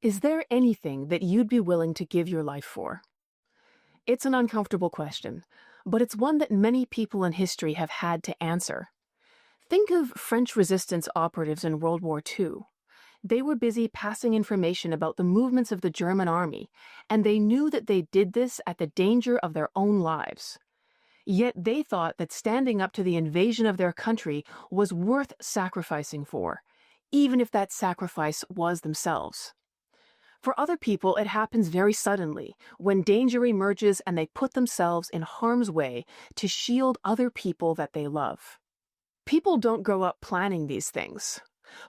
Is there anything that you'd be willing to give your life for? It's an uncomfortable question, but it's one that many people in history have had to answer. Think of French resistance operatives in World War II. They were busy passing information about the movements of the German army, and they knew that they did this at the danger of their own lives. Yet they thought that standing up to the invasion of their country was worth sacrificing for, even if that sacrifice was themselves. For other people, it happens very suddenly, when danger emerges and they put themselves in harm's way to shield other people that they love. People don't grow up planning these things.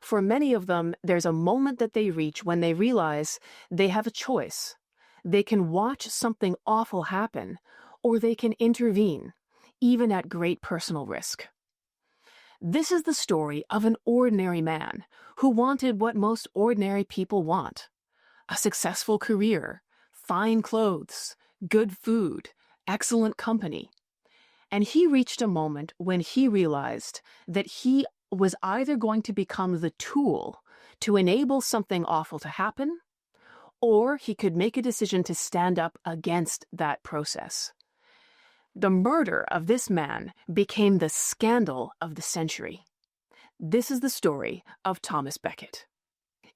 For many of them, there's a moment that they reach when they realize they have a choice. They can watch something awful happen, or they can intervene, even at great personal risk. This is the story of an ordinary man who wanted what most ordinary people want: a successful career, fine clothes, good food, excellent company. And he reached a moment when he realized that he was either going to become the tool to enable something awful to happen, or he could make a decision to stand up against that process. The murder of this man became the scandal of the century. This is the story of Thomas Becket.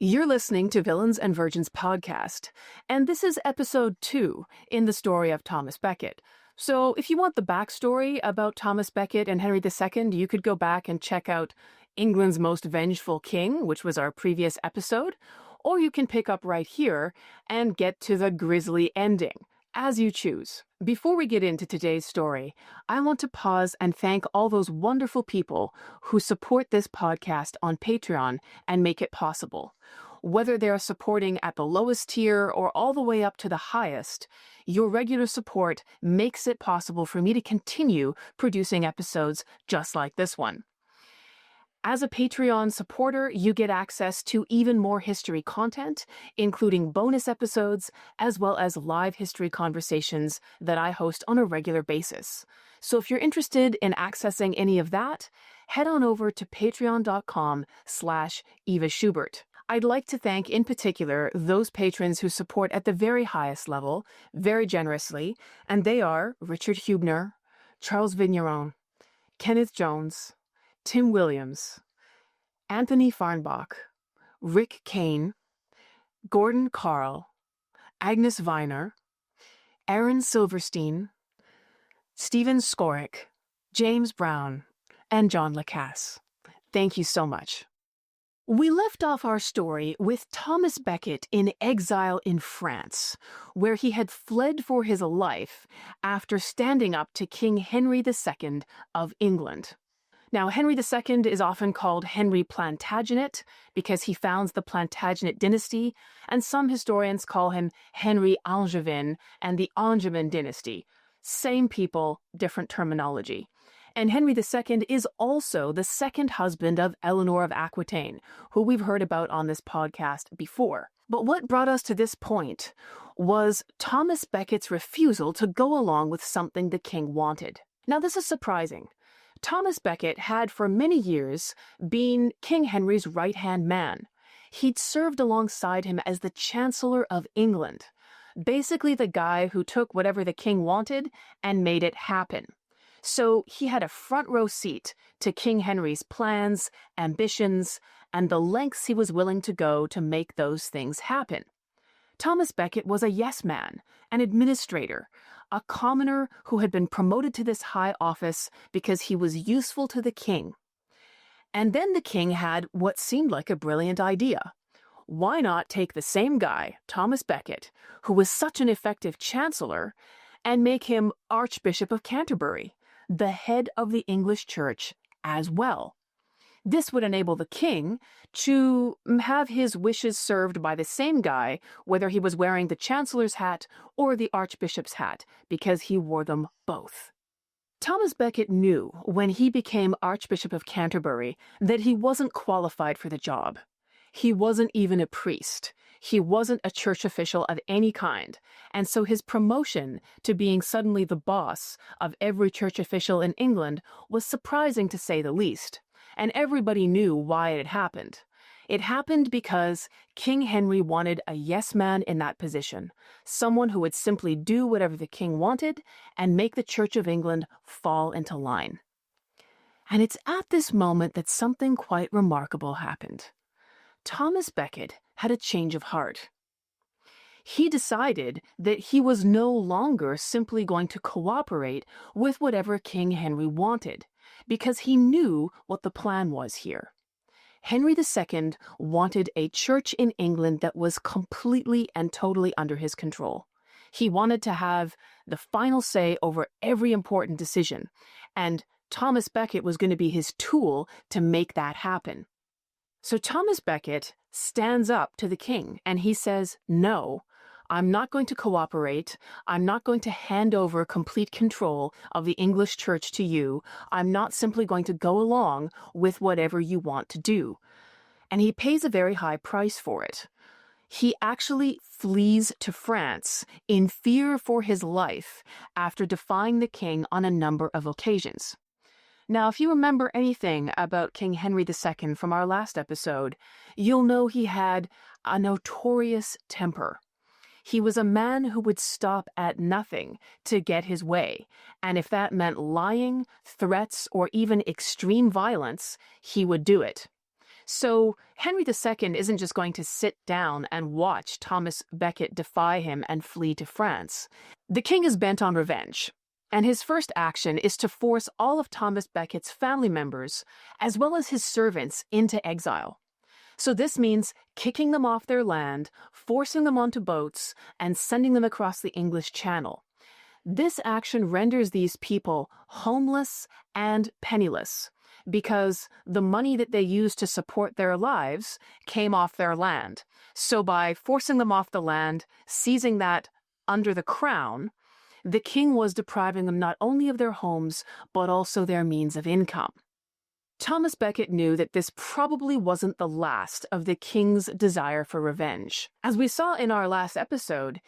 You're listening to Villains and Virgins podcast, and this is episode 2 in the story of Thomas Becket. So if you want the backstory about Thomas Becket and Henry II, you could go back and check out England's Most Vengeful King, which was our previous episode, or you can pick up right here and get to the grisly ending, as you choose. Before we get into today's story, I want to pause and thank all those wonderful people who support this podcast on Patreon and make it possible. Whether they're supporting at the lowest tier or all the way up to the highest, your regular support makes it possible for me to continue producing episodes just like this one. As a Patreon supporter, you get access to even more history content, including bonus episodes, as well as live history conversations that I host on a regular basis. So if you're interested in accessing any of that, head on over to patreon.com/Eva Schubert. I'd like to thank in particular those patrons who support at the very highest level, very generously, and they are Richard Hubner, Charles Vigneron, Kenneth Jones, Tim Williams, Anthony Farnbach, Rick Kane, Gordon Carl, Agnes Viner, Aaron Silverstein, Stephen Skorick, James Brown, and John Lacasse. Thank you so much. We left off our story with Thomas Becket in exile in France, where he had fled for his life after standing up to King Henry II of England. Now, Henry II is often called Henry Plantagenet because he founds the Plantagenet dynasty, and some historians call him Henry Angevin and the Angevin dynasty. Same people, different terminology. And Henry II is also the second husband of Eleanor of Aquitaine, who we've heard about on this podcast before. But what brought us to this point was Thomas Becket's refusal to go along with something the king wanted. Now, this is surprising. Thomas Becket had for many years been King Henry's right-hand man. He'd served alongside him as the Chancellor of England, basically the guy who took whatever the king wanted and made it happen. So he had a front row seat to King Henry's plans, ambitions, and the lengths he was willing to go to make those things happen. Thomas Becket was a yes man, an administrator, a commoner who had been promoted to this high office because he was useful to the king. And then the king had what seemed like a brilliant idea. Why not take the same guy, Thomas Becket, who was such an effective chancellor, and make him Archbishop of Canterbury, the head of the English Church as well? This would enable the king to have his wishes served by the same guy, whether he was wearing the chancellor's hat or the archbishop's hat, because he wore them both. Thomas Becket knew when he became Archbishop of Canterbury that he wasn't qualified for the job. He wasn't even a priest. He wasn't a church official of any kind, and so his promotion to being suddenly the boss of every church official in England was surprising to say the least. And everybody knew why it had happened. It happened because King Henry wanted a yes man in that position, someone who would simply do whatever the king wanted and make the Church of England fall into line. And it's at this moment that something quite remarkable happened. Thomas Becket had a change of heart. He decided that he was no longer simply going to cooperate with whatever King Henry wanted, because he knew what the plan was here. Henry II wanted a church in England that was completely and totally under his control. He wanted to have the final say over every important decision, and Thomas Becket was going to be his tool to make that happen. So Thomas Becket stands up to the king and he says, "No, I'm not going to cooperate. I'm not going to hand over complete control of the English church to you. I'm not simply going to go along with whatever you want to do." And he pays a very high price for it. He actually flees to France in fear for his life after defying the king on a number of occasions. Now, if you remember anything about King Henry II from our last episode, you'll know he had a notorious temper. He was a man who would stop at nothing to get his way, and if that meant lying, threats, or even extreme violence, he would do it. So Henry II isn't just going to sit down and watch Thomas Becket defy him and flee to France. The king is bent on revenge, and his first action is to force all of Thomas Becket's family members, as well as his servants, into exile. So this means kicking them off their land, forcing them onto boats, and sending them across the English Channel. This action renders these people homeless and penniless, because the money that they used to support their lives came off their land. So by forcing them off the land, seizing that under the crown, the king was depriving them not only of their homes, but also their means of income. Thomas Becket knew that this probably wasn't the last of the king's desire for revenge. As we saw in our last episode,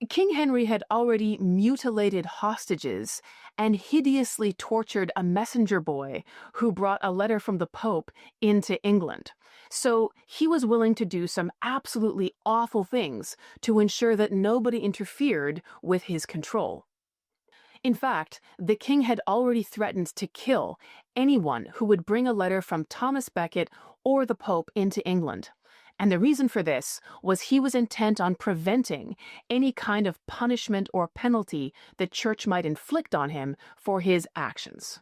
King Henry had already mutilated hostages and hideously tortured a messenger boy who brought a letter from the Pope into England. So he was willing to do some absolutely awful things to ensure that nobody interfered with his control. In fact, the king had already threatened to kill anyone who would bring a letter from Thomas Becket or the Pope into England. And the reason for this was he was intent on preventing any kind of punishment or penalty the church might inflict on him for his actions.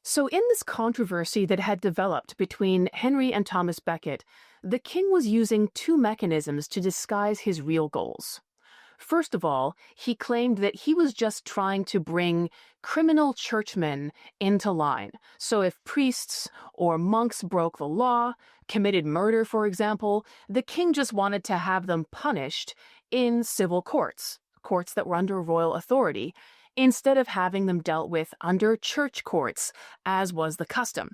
So in this controversy that had developed between Henry and Thomas Becket, the king was using two mechanisms to disguise his real goals. First of all, he claimed that he was just trying to bring criminal churchmen into line. So if priests or monks broke the law, committed murder, for example, the king just wanted to have them punished in civil courts, courts that were under royal authority, instead of having them dealt with under church courts, as was the custom.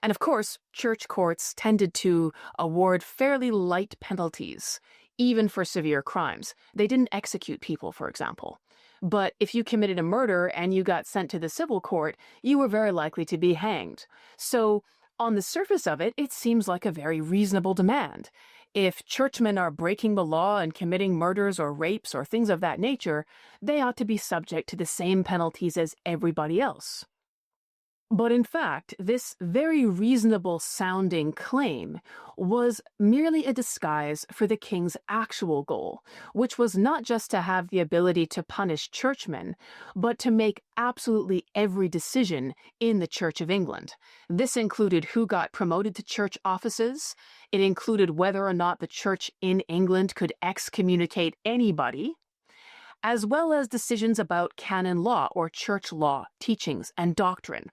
And of course, church courts tended to award fairly light penalties, even for severe crimes. They didn't execute people, for example. But if you committed a murder and you got sent to the civil court, you were very likely to be hanged. So on the surface of it, it seems like a very reasonable demand. If churchmen are breaking the law and committing murders or rapes or things of that nature, they ought to be subject to the same penalties as everybody else. But in fact, this very reasonable-sounding claim was merely a disguise for the king's actual goal, which was not just to have the ability to punish churchmen, but to make absolutely every decision in the Church of England. This included who got promoted to church offices. It included whether or not the church in England could excommunicate anybody, as well as decisions about canon law or church law, teachings, and doctrine.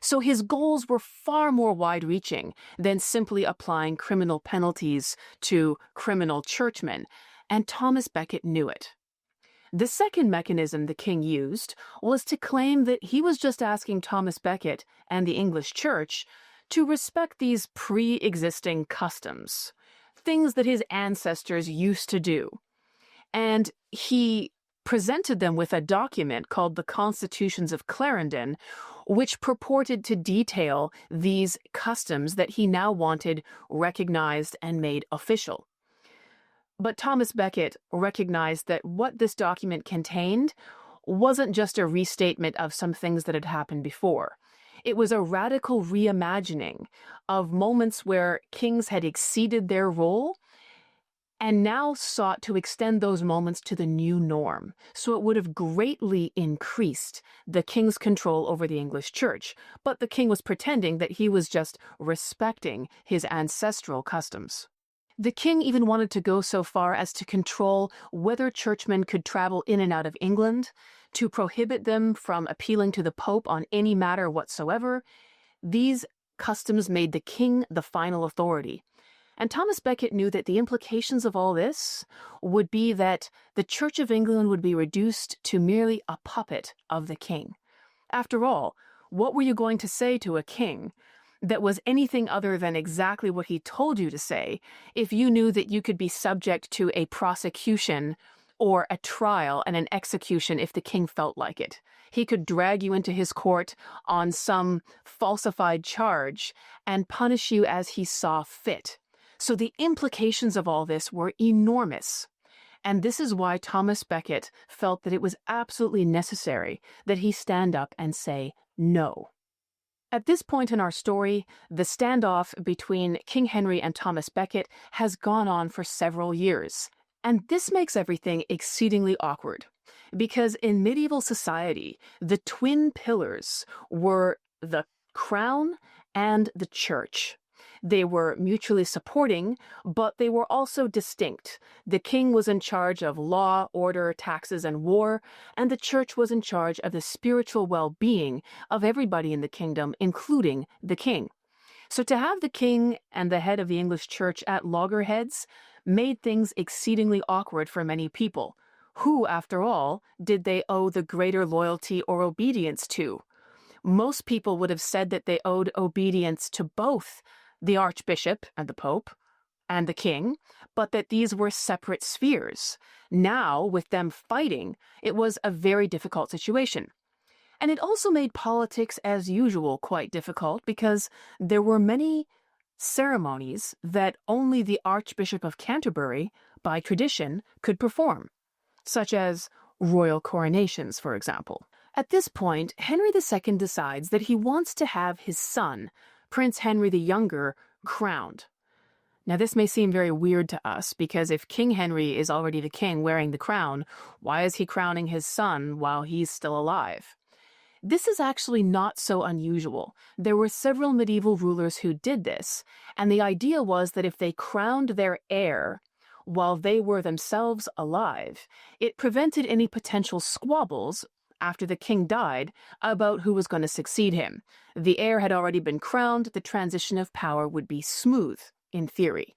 So his goals were far more wide-reaching than simply applying criminal penalties to criminal churchmen, and Thomas Becket knew it. The second mechanism the king used was to claim that he was just asking Thomas Becket and the English Church to respect these pre-existing customs, things that his ancestors used to do. And he presented them with a document called the Constitutions of Clarendon, which purported to detail these customs that he now wanted recognized and made official. But Thomas Becket recognized that what this document contained wasn't just a restatement of some things that had happened before. It was a radical reimagining of moments where kings had exceeded their role and now sought to extend those moments to the new norm. So it would have greatly increased the king's control over the English church, but the king was pretending that he was just respecting his ancestral customs. The king even wanted to go so far as to control whether churchmen could travel in and out of England, to prohibit them from appealing to the Pope on any matter whatsoever. These customs made the king the final authority. And Thomas Becket knew that the implications of all this would be that the Church of England would be reduced to merely a puppet of the king. After all, what were you going to say to a king that was anything other than exactly what he told you to say if you knew that you could be subject to a prosecution or a trial and an execution if the king felt like it? He could drag you into his court on some falsified charge and punish you as he saw fit. So the implications of all this were enormous. And this is why Thomas Becket felt that it was absolutely necessary that he stand up and say no. At this point in our story, the standoff between King Henry and Thomas Becket has gone on for several years. And this makes everything exceedingly awkward, because in medieval society, the twin pillars were the crown and the church. They were mutually supporting, but they were also distinct. The king was in charge of law, order, taxes, and war, and the church was in charge of the spiritual well-being of everybody in the kingdom, including the king. So to have the king and the head of the English church at loggerheads made things exceedingly awkward for many people. Who, after all, did they owe the greater loyalty or obedience to? Most people would have said that they owed obedience to both the Archbishop and the Pope and the king, but that these were separate spheres. Now, with them fighting, it was a very difficult situation. And it also made politics, as usual, quite difficult because there were many ceremonies that only the Archbishop of Canterbury, by tradition, could perform, such as royal coronations, for example. At this point, Henry II decides that he wants to have his son, Prince Henry the Younger, crowned. Now, this may seem very weird to us, because if King Henry is already the king wearing the crown, why is he crowning his son while he's still alive? This is actually not so unusual. There were several medieval rulers who did this, and the idea was that if they crowned their heir while they were themselves alive, it prevented any potential squabbles after the king died about who was going to succeed him. The heir had already been crowned, the transition of power would be smooth, in theory.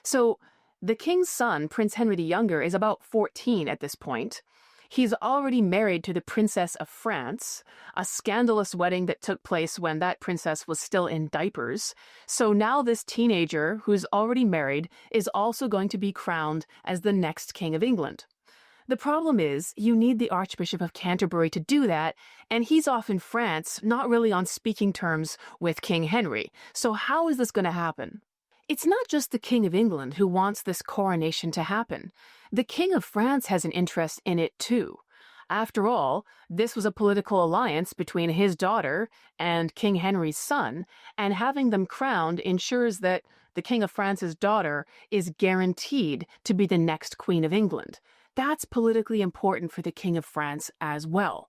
So the king's son, Prince Henry the Younger, is about 14 at this point. He's already married to the Princess of France, a scandalous wedding that took place when that princess was still in diapers. So now this teenager, who's already married, is also going to be crowned as the next king of England. The problem is, you need the Archbishop of Canterbury to do that, and he's off in France, not really on speaking terms with King Henry. So how is this going to happen? It's not just the King of England who wants this coronation to happen. The King of France has an interest in it too. After all, this was a political alliance between his daughter and King Henry's son, and having them crowned ensures that the King of France's daughter is guaranteed to be the next Queen of England. That's politically important for the King of France as well.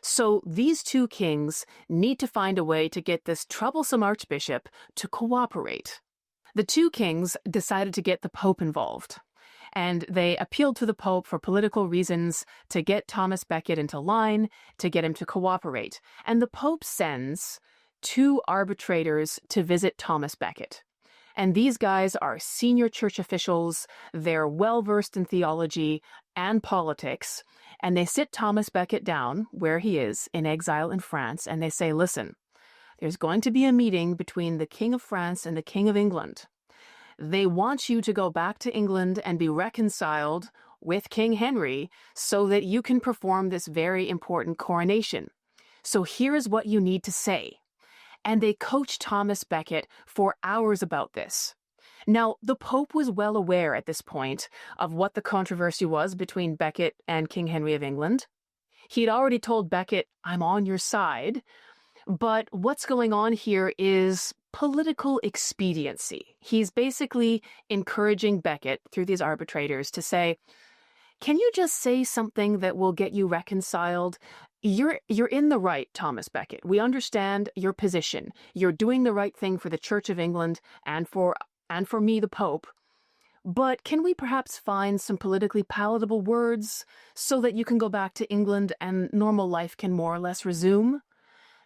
So these two kings need to find a way to get this troublesome archbishop to cooperate. The two kings decided to get the Pope involved, and they appealed to the Pope for political reasons to get Thomas Becket into line, to get him to cooperate. And the Pope sends two arbitrators to visit Thomas Becket. And these guys are senior church officials, they're well-versed in theology and politics, and they sit Thomas Becket down, where he is, in exile in France, and they say, listen, there's going to be a meeting between the King of France and the King of England. They want you to go back to England and be reconciled with King Henry so that you can perform this very important coronation. So here is what you need to say. And they coached Thomas Becket for hours about this. Now, the Pope was well aware at this point of what the controversy was between Becket and King Henry of England. He'd already told Becket, I'm on your side. But what's going on here is political expediency. He's basically encouraging Becket through these arbitrators to say, can you just say something that will get you reconciled? You're in the right, Thomas Becket. We understand your position. You're doing the right thing for the Church of England and for me, the Pope. But can we perhaps find some politically palatable words so that you can go back to England and normal life can more or less resume?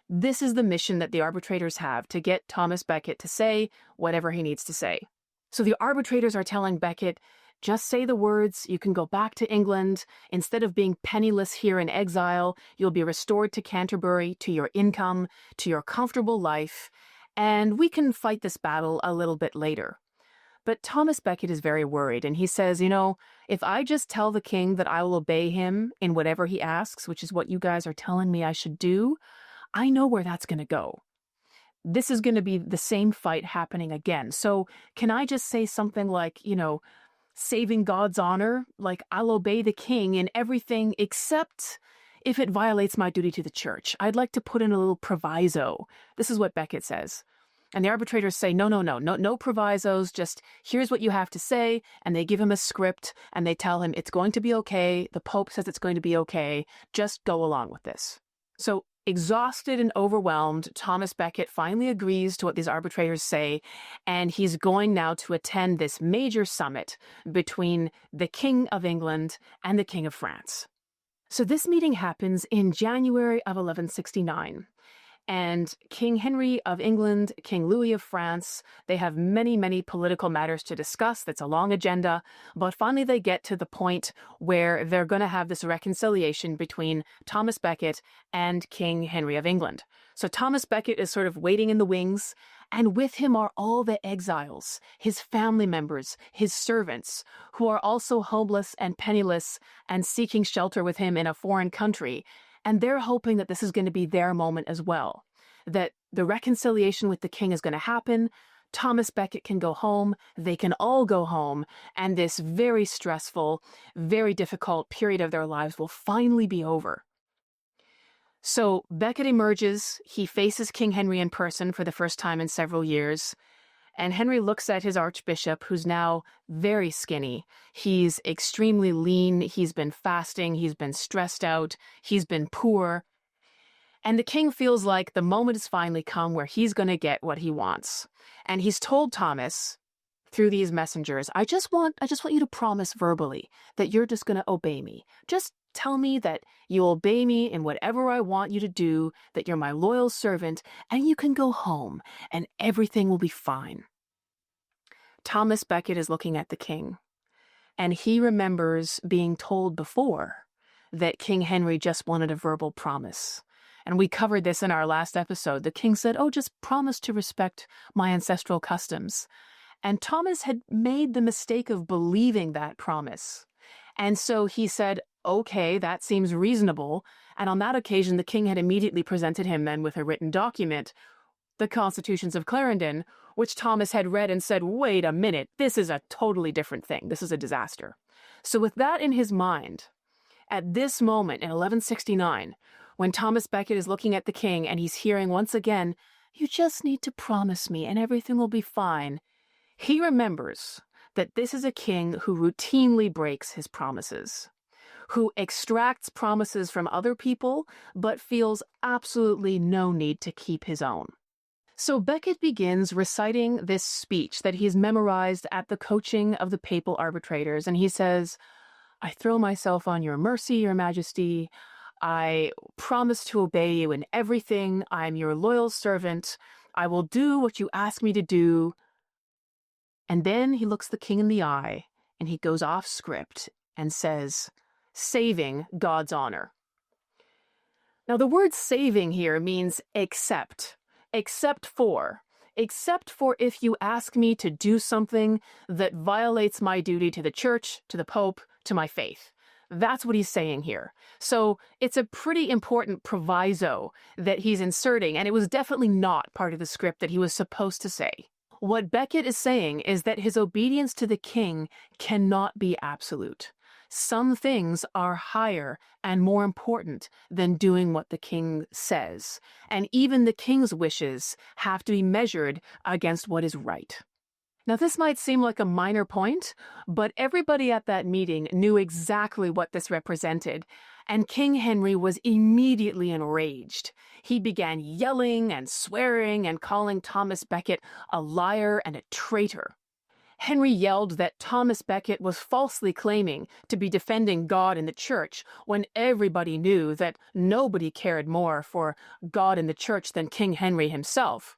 This is the mission that the arbitrators have, to get Thomas Becket to say whatever he needs to say. So the arbitrators are telling Becket, just say the words, you can go back to England. Instead of being penniless here in exile, you'll be restored to Canterbury, to your income, to your comfortable life, and we can fight this battle a little bit later. But Thomas Becket is very worried, and he says, if I just tell the king that I will obey him in whatever he asks, which is what you guys are telling me I should do, I know where that's going to go. This is going to be the same fight happening again. So can I just say something like, saving God's honor, like I'll obey the king in everything except if it violates my duty to the church? I'd like to put in a little proviso. This is what Becket says. And the arbitrators say, no provisos, just here's what you have to say. And they give him a script and they tell him it's going to be okay. The Pope says it's going to be okay. Just go along with this. So exhausted and overwhelmed, Thomas Becket finally agrees to what these arbitrators say, and he's going now to attend this major summit between the King of England and the King of France. So this meeting happens in January of 1169. And King Henry of England, King Louis of France, they have many, many political matters to discuss. That's a long agenda. But finally, they get to the point where they're going to have this reconciliation between Thomas Becket and King Henry of England. So Thomas Becket is sort of waiting in the wings, and with him are all the exiles, his family members, his servants, who are also homeless and penniless and seeking shelter with him in a foreign country. And they're hoping that this is going to be their moment as well, that the reconciliation with the king is going to happen. Thomas Becket can go home. They can all go home. And this very stressful, very difficult period of their lives will finally be over. So Becket emerges. He faces King Henry in person for the first time in several years. And Henry looks at his archbishop, who's now very skinny. He's extremely lean. He's been fasting. He's been stressed out. He's been poor. And the king feels like the moment has finally come where he's going to get what he wants. And he's told Thomas through these messengers, I just want you to promise verbally that you're just going to obey me. Just tell me that you'll obey me in whatever I want you to do, that you're my loyal servant, and you can go home, and everything will be fine. Thomas Becket is looking at the king, and he remembers being told before that King Henry just wanted a verbal promise. And we covered this in our last episode. The king said, just promise to respect my ancestral customs. And Thomas had made the mistake of believing that promise. And so he said, okay, that seems reasonable. And on that occasion, the king had immediately presented him then with a written document, the Constitutions of Clarendon, which Thomas had read and said, wait a minute, this is a totally different thing. This is a disaster. So with that in his mind, at this moment in 1169, when Thomas Becket is looking at the king and he's hearing once again, you just need to promise me and everything will be fine, he remembers that this is a king who routinely breaks his promises, who extracts promises from other people, but feels absolutely no need to keep his own. So Becket begins reciting this speech that he's memorized at the coaching of the papal arbitrators, and he says, I throw myself on your mercy, your majesty. I promise to obey you in everything. I am your loyal servant. I will do what you ask me to do. And then he looks the king in the eye, and he goes off script and says, saving God's honor. Now, the word saving here means except for if you ask me to do something that violates my duty to the church, to the Pope, to my faith. That's what he's saying here. So it's a pretty important proviso that he's inserting, and it was definitely not part of the script that he was supposed to say. What Becket is saying is that his obedience to the king cannot be absolute. Some things are higher and more important than doing what the king says, and even the king's wishes have to be measured against what is right. Now, this might seem like a minor point, but everybody at that meeting knew exactly what this represented, and King Henry was immediately enraged. He began yelling and swearing and calling Thomas Becket a liar and a traitor. Henry yelled that Thomas Becket was falsely claiming to be defending God and the Church when everybody knew that nobody cared more for God and the Church than King Henry himself.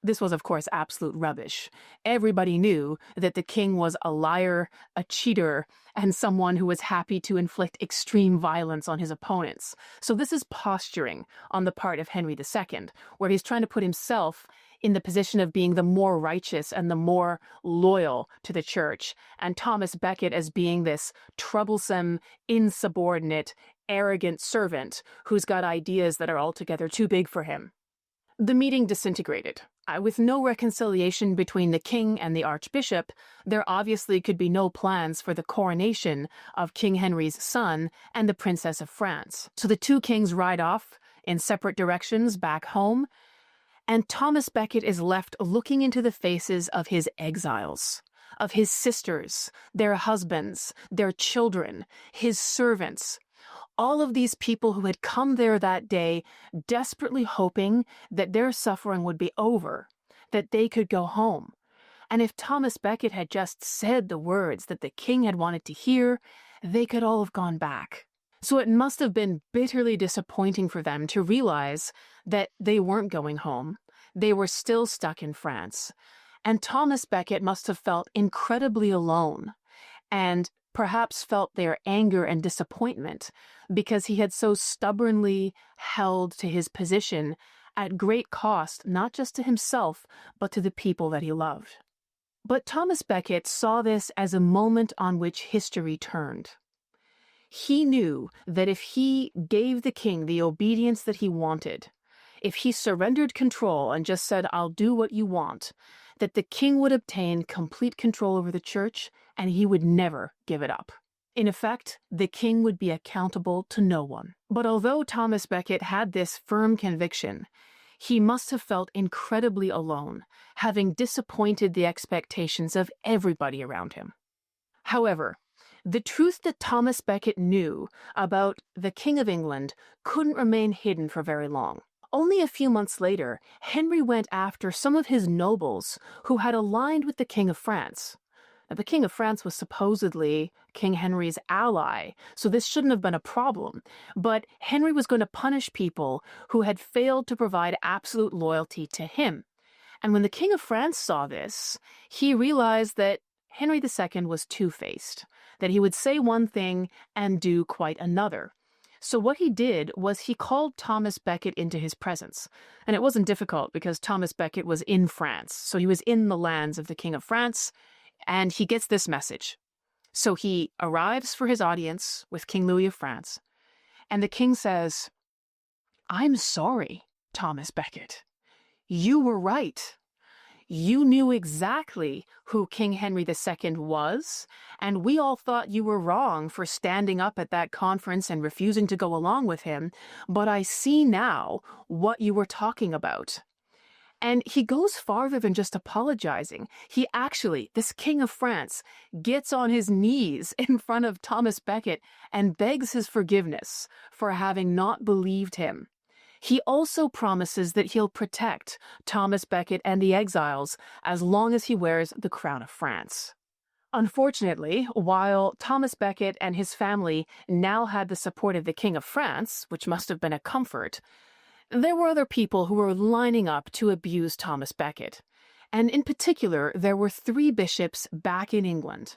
This was, of course, absolute rubbish. Everybody knew that the king was a liar, a cheater, and someone who was happy to inflict extreme violence on his opponents. So this is posturing on the part of Henry II, where he's trying to put himself in the position of being the more righteous and the more loyal to the church, and Thomas Becket as being this troublesome, insubordinate, arrogant servant who's got ideas that are altogether too big for him. The meeting disintegrated. With no reconciliation between the king and the archbishop, there obviously could be no plans for the coronation of King Henry's son and the Princess of France. So the two kings ride off in separate directions back home, and Thomas Becket is left looking into the faces of his exiles, of his sisters, their husbands, their children, his servants. All of these people who had come there that day desperately hoping that their suffering would be over, that they could go home. And if Thomas Becket had just said the words that the king had wanted to hear, they could all have gone back. So it must have been bitterly disappointing for them to realize that they weren't going home. They were still stuck in France. And Thomas Becket must have felt incredibly alone, and perhaps felt their anger and disappointment because he had so stubbornly held to his position at great cost, not just to himself, but to the people that he loved. But Thomas Becket saw this as a moment on which history turned. He knew that if he gave the king the obedience that he wanted, if he surrendered control and just said, "I'll do what you want," that the king would obtain complete control over the church and he would never give it up. In effect, the king would be accountable to no one. But although Thomas Becket had this firm conviction, he must have felt incredibly alone, having disappointed the expectations of everybody around him. However, the truth that Thomas Becket knew about the King of England couldn't remain hidden for very long. Only a few months later, Henry went after some of his nobles who had aligned with the King of France. Now, the King of France was supposedly King Henry's ally, so this shouldn't have been a problem. But Henry was going to punish people who had failed to provide absolute loyalty to him. And when the King of France saw this, he realized that Henry II was two-faced, that he would say one thing and do quite another. So what he did was he called Thomas Becket into his presence. And it wasn't difficult because Thomas Becket was in France. So he was in the lands of the King of France, and he gets this message. So he arrives for his audience with King Louis of France, and the king says, "I'm sorry, Thomas Becket. You were right. You knew exactly who King Henry II was, and we all thought you were wrong for standing up at that conference and refusing to go along with him, but I see now what you were talking about." And he goes farther than just apologizing. He actually, this King of France, gets on his knees in front of Thomas Becket and begs his forgiveness for having not believed him. He also promises that he'll protect Thomas Becket and the exiles as long as he wears the crown of France. Unfortunately, while Thomas Becket and his family now had the support of the King of France, which must have been a comfort, there were other people who were lining up to abuse Thomas Becket. And in particular, there were 3 bishops back in England.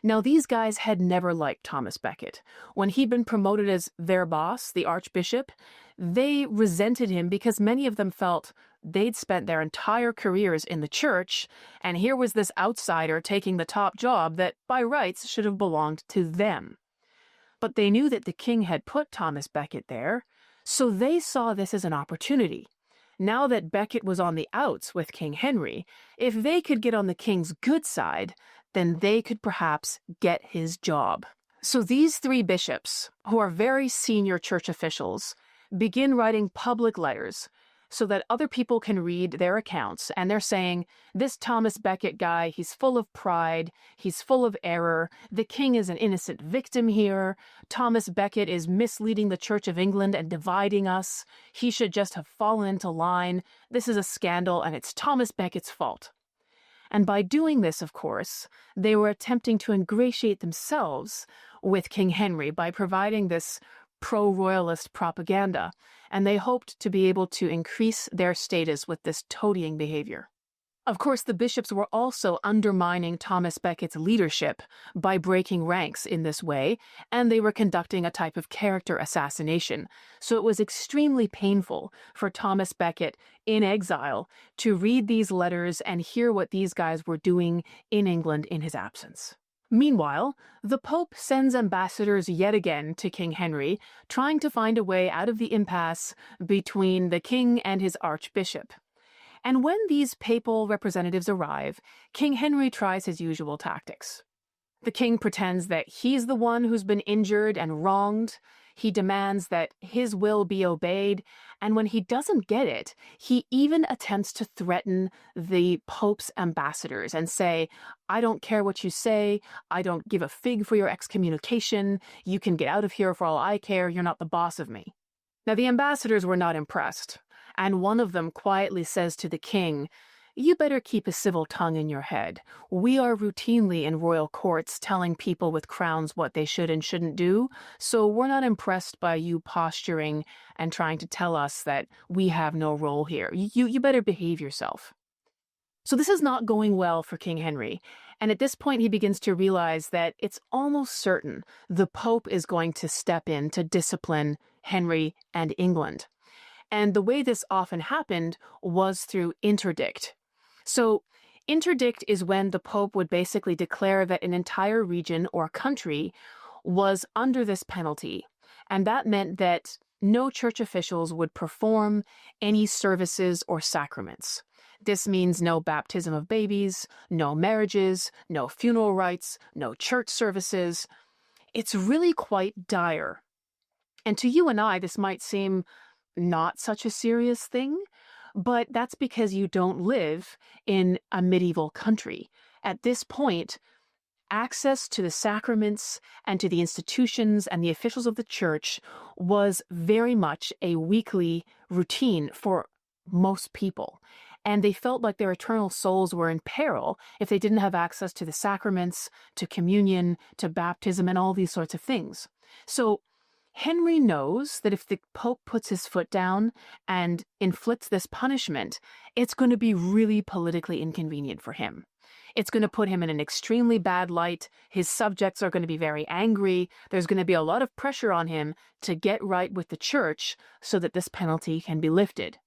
Now, these guys had never liked Thomas Becket. When he'd been promoted as their boss, the Archbishop, they resented him because many of them felt they'd spent their entire careers in the church, and here was this outsider taking the top job that, by rights, should have belonged to them. But they knew that the king had put Thomas Becket there, so they saw this as an opportunity. Now that Becket was on the outs with King Henry, if they could get on the king's good side, then they could perhaps get his job. So these three bishops, who are very senior church officials, begin writing public letters so that other people can read their accounts, and they're saying, this Thomas Becket guy, he's full of pride, he's full of error, the king is an innocent victim here, Thomas Becket is misleading the Church of England and dividing us, he should just have fallen into line, this is a scandal and it's Thomas Becket's fault. And by doing this, of course, they were attempting to ingratiate themselves with King Henry by providing this pro-royalist propaganda, and they hoped to be able to increase their status with this toadying behavior. Of course, the bishops were also undermining Thomas Becket's leadership by breaking ranks in this way, and they were conducting a type of character assassination. So it was extremely painful for Thomas Becket in exile to read these letters and hear what these guys were doing in England in his absence. Meanwhile, the Pope sends ambassadors yet again to King Henry, trying to find a way out of the impasse between the king and his archbishop. And when these papal representatives arrive, King Henry tries his usual tactics. The king pretends that he's the one who's been injured and wronged. He demands that his will be obeyed, and when he doesn't get it, he even attempts to threaten the Pope's ambassadors and say, I don't care what you say, I don't give a fig for your excommunication, you can get out of here for all I care, you're not the boss of me. Now the ambassadors were not impressed, and one of them quietly says to the king, you better keep a civil tongue in your head. We are routinely in royal courts telling people with crowns what they should and shouldn't do, so we're not impressed by you posturing and trying to tell us that we have no role here. You better behave yourself. So this is not going well for King Henry, and at this point he begins to realize that it's almost certain the Pope is going to step in to discipline Henry and England. And the way this often happened was through interdict. So, interdict is when the Pope would basically declare that an entire region or country was under this penalty, and that meant that no church officials would perform any services or sacraments. This means no baptism of babies, no marriages, no funeral rites, no church services. It's really quite dire. And to you and I, this might seem not such a serious thing, but that's because you don't live in a medieval country. At this point, access to the sacraments and to the institutions and the officials of the church was very much a weekly routine for most people. And they felt like their eternal souls were in peril if they didn't have access to the sacraments, to communion, to baptism, and all these sorts of things. So Henry knows that if the Pope puts his foot down and inflicts this punishment, it's going to be really politically inconvenient for him. It's going to put him in an extremely bad light. His subjects are going to be very angry. There's going to be a lot of pressure on him to get right with the church so that this penalty can be lifted.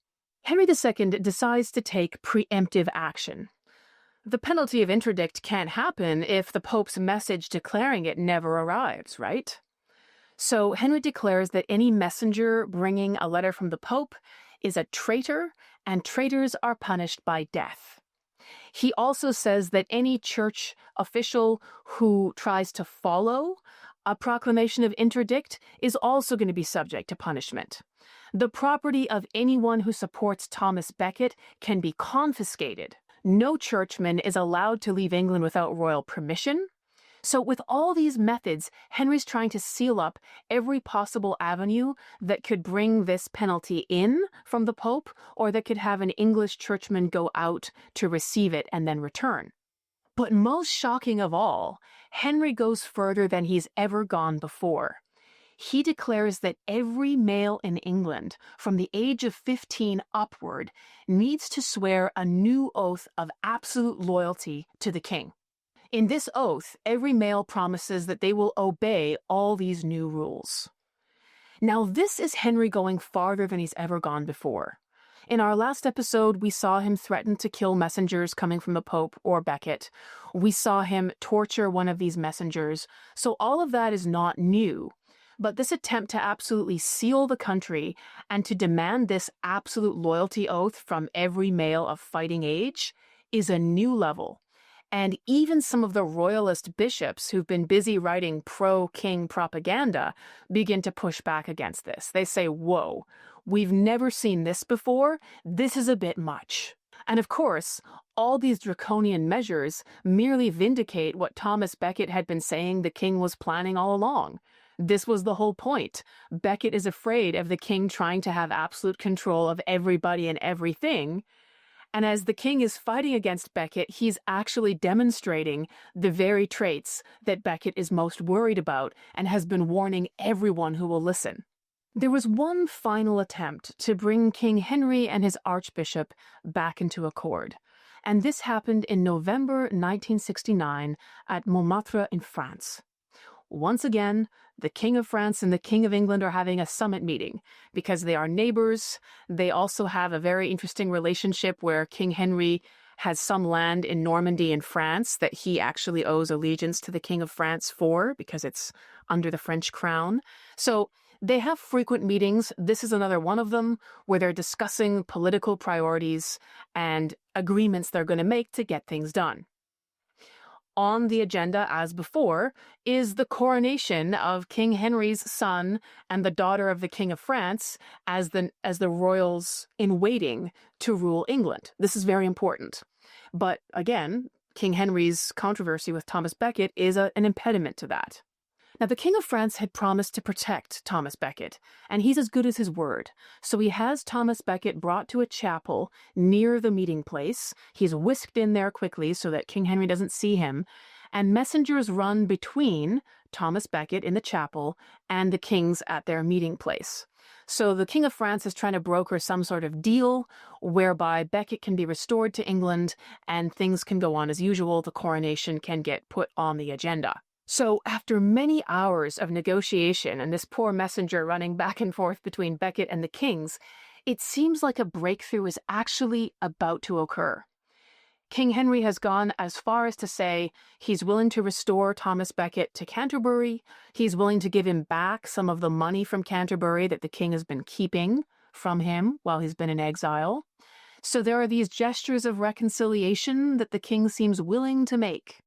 Henry II decides to take preemptive action. The penalty of interdict can't happen if the Pope's message declaring it never arrives, right? So Henry declares that any messenger bringing a letter from the Pope is a traitor, and traitors are punished by death. He also says that any church official who tries to follow a proclamation of interdict is also going to be subject to punishment. The property of anyone who supports Thomas Becket can be confiscated. No churchman is allowed to leave England without royal permission. So with all these methods, Henry's trying to seal up every possible avenue that could bring this penalty in from the Pope, or that could have an English churchman go out to receive it and then return. But most shocking of all, Henry goes further than he's ever gone before. He declares that every male in England, from the age of 15 upward, needs to swear a new oath of absolute loyalty to the king. In this oath, every male promises that they will obey all these new rules. Now, this is Henry going farther than he's ever gone before. In our last episode, we saw him threaten to kill messengers coming from the Pope or Becket. We saw him torture one of these messengers. So all of that is not new. But this attempt to absolutely seal the country and to demand this absolute loyalty oath from every male of fighting age is a new level. And even some of the royalist bishops who've been busy writing pro-king propaganda begin to push back against this. They say, whoa, we've never seen this before. This is a bit much. And of course, all these draconian measures merely vindicate what Thomas Becket had been saying the king was planning all along. This was the whole point. Becket is afraid of the king trying to have absolute control of everybody and everything. And as the king is fighting against Becket, he's actually demonstrating the very traits that Becket is most worried about and has been warning everyone who will listen. There was one final attempt to bring King Henry and his archbishop back into accord. And this happened in November 1969 at Montmartre in France. Once again, the King of France and the King of England are having a summit meeting because they are neighbors. They also have a very interesting relationship where King Henry has some land in Normandy in France that he actually owes allegiance to the King of France for because it's under the French crown. So they have frequent meetings. This is another one of them where they're discussing political priorities and agreements they're going to make to get things done. On the agenda, as before, is the coronation of King Henry's son and the daughter of the King of France as the royals in waiting to rule England. This is very important. But again, King Henry's controversy with Thomas Becket is an impediment to that. Now, the King of France had promised to protect Thomas Becket, and he's as good as his word. So he has Thomas Becket brought to a chapel near the meeting place. He's whisked in there quickly so that King Henry doesn't see him, and messengers run between Thomas Becket in the chapel and the kings at their meeting place. So the King of France is trying to broker some sort of deal whereby Becket can be restored to England and things can go on as usual. The coronation can get put on the agenda. So after many hours of negotiation and this poor messenger running back and forth between Becket and the kings, it seems like a breakthrough is actually about to occur. King Henry has gone as far as to say he's willing to restore Thomas Becket to Canterbury. He's willing to give him back some of the money from Canterbury that the king has been keeping from him while he's been in exile. So there are these gestures of reconciliation that the king seems willing to make.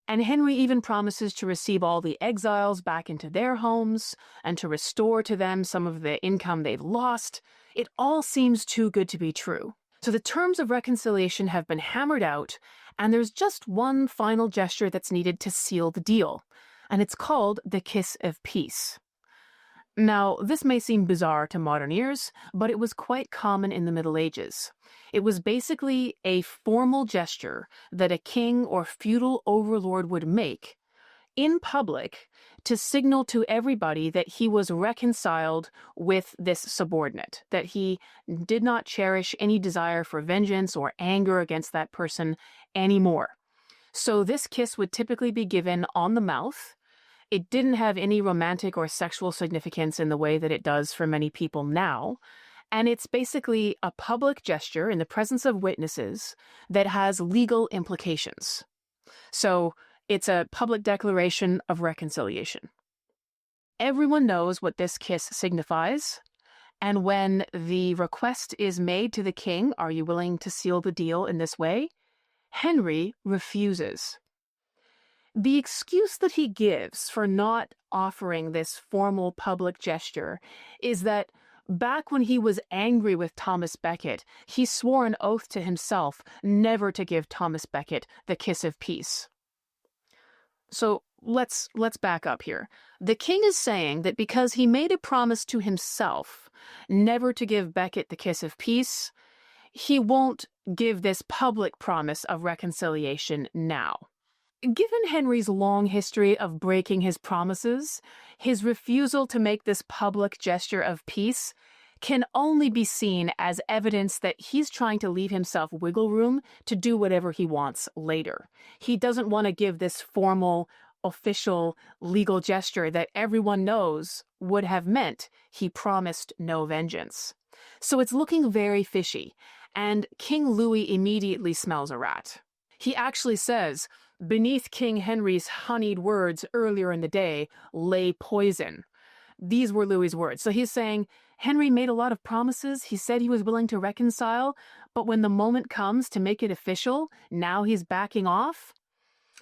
And Henry even promises to receive all the exiles back into their homes and to restore to them some of the income they've lost. It all seems too good to be true. So the terms of reconciliation have been hammered out, and there's just one final gesture that's needed to seal the deal, and it's called the kiss of peace. Now, this may seem bizarre to modern ears, but it was quite common in the Middle Ages. It was basically a formal gesture that a king or feudal overlord would make in public to signal to everybody that he was reconciled with this subordinate, that he did not cherish any desire for vengeance or anger against that person anymore. So this kiss would typically be given on the mouth. It didn't have any romantic or sexual significance in the way that it does for many people now. And it's basically a public gesture in the presence of witnesses that has legal implications. So it's a public declaration of reconciliation. Everyone knows what this kiss signifies. And when the request is made to the king, are you willing to seal the deal in this way? Henry refuses. The excuse that he gives for not offering this formal public gesture is that back when he was angry with Thomas Becket, he swore an oath to himself never to give Thomas Becket the kiss of peace. So let's back up here. The king is saying that because he made a promise to himself never to give Becket the kiss of peace, he won't give this public promise of reconciliation now. Given Henry's long history of breaking his promises, his refusal to make this public gesture of peace can only be seen as evidence that he's trying to leave himself wiggle room to do whatever he wants later. He doesn't want to give this formal, official, legal gesture that everyone knows would have meant he promised no vengeance. So it's looking very fishy, and King Louis immediately smells a rat. He actually says, beneath King Henry's honeyed words earlier in the day lay poison. These were Louis's words. So he's saying, Henry made a lot of promises. He said he was willing to reconcile, but when the moment comes to make it official, now he's backing off.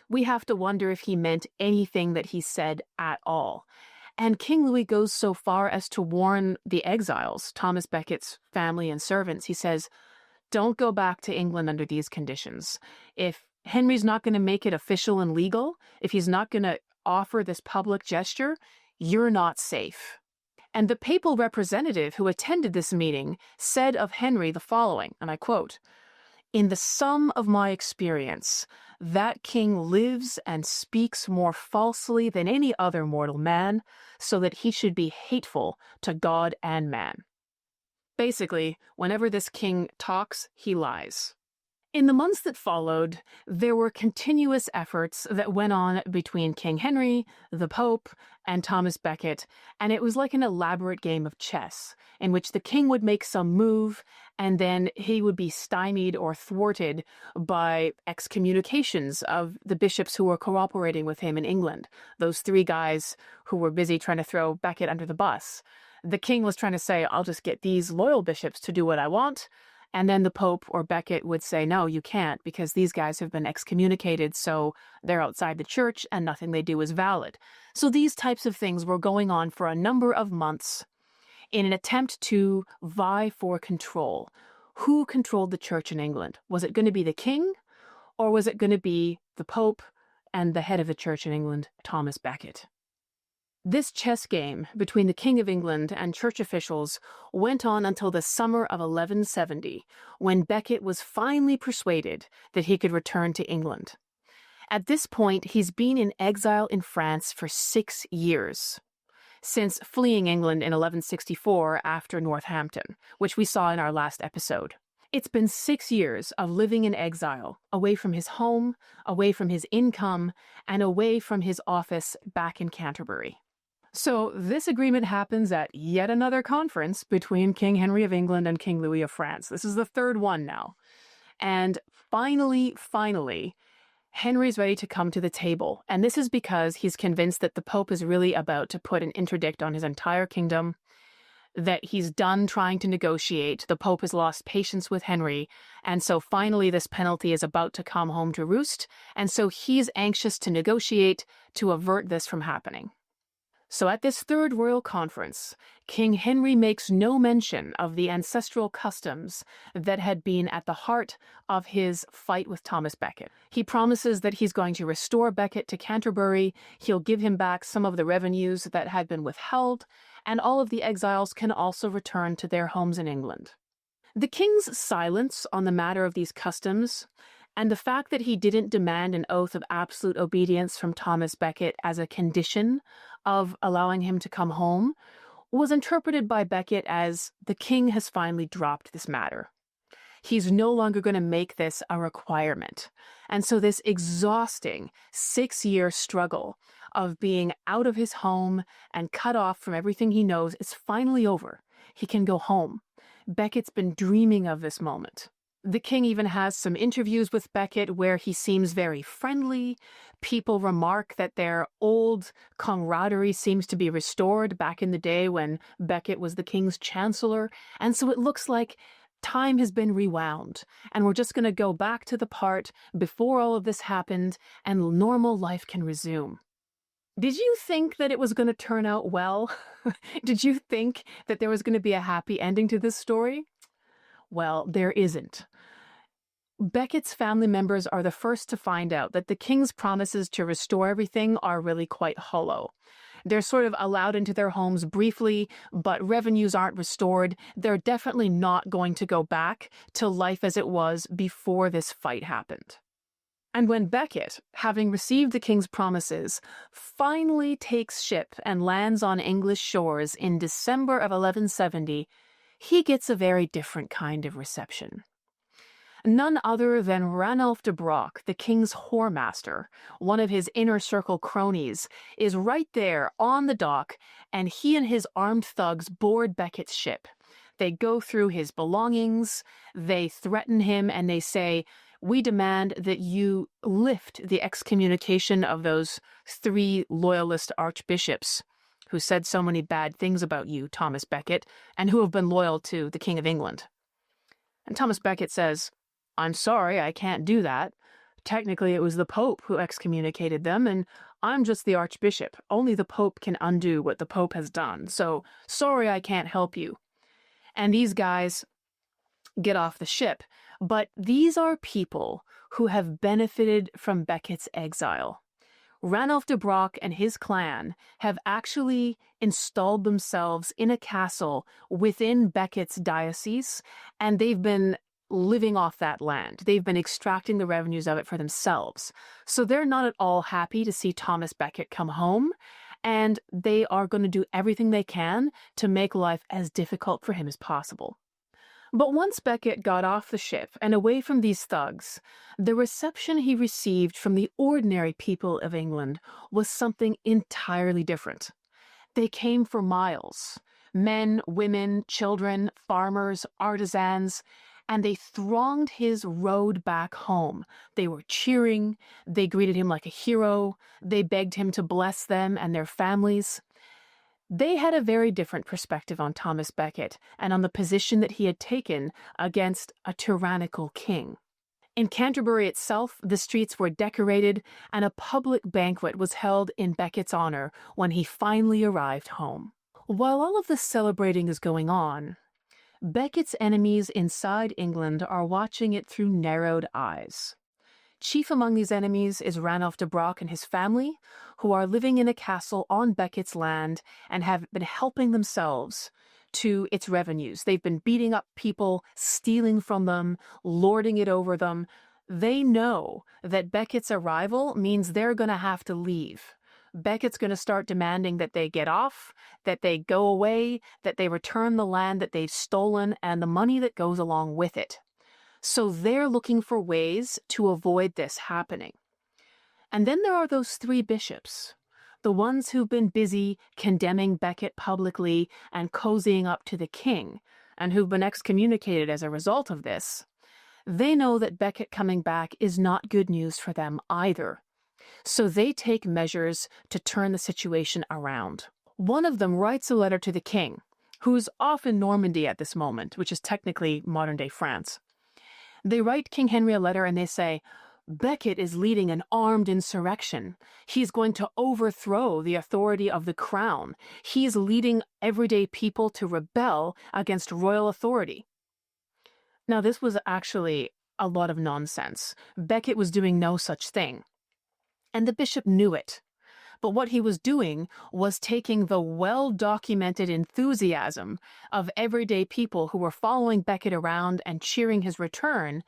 We have to wonder if he meant anything that he said at all. And King Louis goes so far as to warn the exiles, Thomas Becket's family and servants. He says, don't go back to England under these conditions. If Henry's not going to make it official and legal, if he's not going to offer this public gesture, you're not safe. And the papal representative who attended this meeting said of Henry the following, and I quote, "In the sum of my experience, that king lives and speaks more falsely than any other mortal man, so that he should be hateful to God and man." Basically, whenever this king talks, he lies. In the months that followed, there were continuous efforts that went on between King Henry, the Pope, and Thomas Becket, and it was like an elaborate game of chess, in which the king would make some move, and then he would be stymied or thwarted by excommunications of the bishops who were cooperating with him in England, those three guys who were busy trying to throw Becket under the bus. The king was trying to say, I'll just get these loyal bishops to do what I want. And then the Pope or Becket would say, no, you can't, because these guys have been excommunicated, so they're outside the church and nothing they do is valid. So these types of things were going on for a number of months in an attempt to vie for control. Who controlled the church in England? Was it going to be the king, or was it going to be the Pope and the head of the church in England, Thomas Becket? This chess game between the King of England and church officials went on until the summer of 1170, when Becket was finally persuaded that he could return to England. At this point, he's been in exile in France for 6 years, since fleeing England in 1164 after Northampton, which we saw in our last episode. It's been 6 years of living in exile, away from his home, away from his income, and away from his office back in Canterbury. So this agreement happens at yet another conference between King Henry of England and King Louis of France. This is the third one now. And finally, Henry's ready to come to the table. And this is because he's convinced that the Pope is really about to put an interdict on his entire kingdom, that he's done trying to negotiate. The Pope has lost patience with Henry. And so finally, this penalty is about to come home to roost. And so he's anxious to negotiate to avert this from happening. So at this third royal conference, King Henry makes no mention of the ancestral customs that had been at the heart of his fight with Thomas Becket. He promises that he's going to restore Becket to Canterbury, he'll give him back some of the revenues that had been withheld, and all of the exiles can also return to their homes in England. The king's silence on the matter of these customs, and the fact that he didn't demand an oath of absolute obedience from Thomas Becket as a condition of allowing him to come home, was interpreted by Becket as the king has finally dropped this matter. He's no longer going to make this a requirement. And so this exhausting 6-year struggle of being out of his home and cut off from everything he knows is finally over. He can go home. Becket's been dreaming of this moment. The king even has some interviews with Becket where he seems very friendly. People remark that their old camaraderie seems to be restored back in the day when Becket was the king's chancellor. And so it looks like time has been rewound, and we're just going to go back to the part before all of this happened and normal life can resume. Did you think that it was going to turn out well? Did you think that there was going to be a happy ending to this story? Well, there isn't. Becket's family members are the first to find out that the king's promises to restore everything are really quite hollow. They're sort of allowed into their homes briefly, but revenues aren't restored. They're definitely not going to go back to life as it was before this fight happened. And when Becket, having received the king's promises, finally takes ship and lands on English shores in December of 1170, he gets a very different kind of reception. None other than Ranulph de Broc, the king's whoremaster, one of his inner circle cronies, is right there on the dock, and he and his armed thugs board Becket's ship. They go through his belongings, they threaten him, and they say, "We demand that you lift the excommunication of those 3 loyalist archbishops who said so many bad things about you, Thomas Becket, and who have been loyal to the King of England. And Thomas Becket says, I'm sorry, I can't do that. Technically, it was the Pope who excommunicated them, and I'm just the Archbishop. Only the Pope can undo what the Pope has done, so sorry I can't help you. And these guys get off the ship. But these are people who have benefited from Becket's exile. Ranulph de Broc and his clan have actually installed themselves in a castle within Becket's diocese, and they've been living off that land. They've been extracting the revenues of it for themselves. So they're not at all happy to see Thomas Becket come home, and they are going to do everything they can to make life as difficult for him as possible. But once Becket got off the ship and away from these thugs, the reception he received from the ordinary people of England was something entirely different. They came for miles. Men, women, children, farmers, artisans, and they thronged his road back home. They were cheering, they greeted him like a hero, they begged him to bless them and their families. They had a very different perspective on Thomas Becket and on the position that he had taken against a tyrannical king. In Canterbury itself, the streets were decorated and a public banquet was held in Becket's honor when he finally arrived home. While all of this celebrating is going on, Becket's enemies inside England are watching it through narrowed eyes. Chief among these enemies is Ranulph de Broc and his family, who are living in a castle on Becket's land and have been helping themselves to its revenues. They've been beating up people, stealing from them, lording it over them. They know that Becket's arrival means they're going to have to leave. Becket's going to start demanding that they get off, that they go away, that they return the land that they've stolen and the money that goes along with it. So they're looking for ways to avoid this happening. And then there are those three bishops, the ones who've been busy condemning Becket publicly and cozying up to the king, and who've been excommunicated as a result of this. They know that Becket coming back is not good news for them either. So they take measures to turn the situation around. One of them writes a letter to the king, who's off in Normandy at this moment, which is technically modern-day France. They write King Henry a letter and they say, Becket is leading an armed insurrection. He's going to overthrow the authority of the crown. He's leading everyday people to rebel against royal authority. Now, this was actually a lot of nonsense. Becket was doing no such thing. And the bishop knew it. But what he was doing was taking the well-documented enthusiasm of everyday people who were following Becket around and cheering his return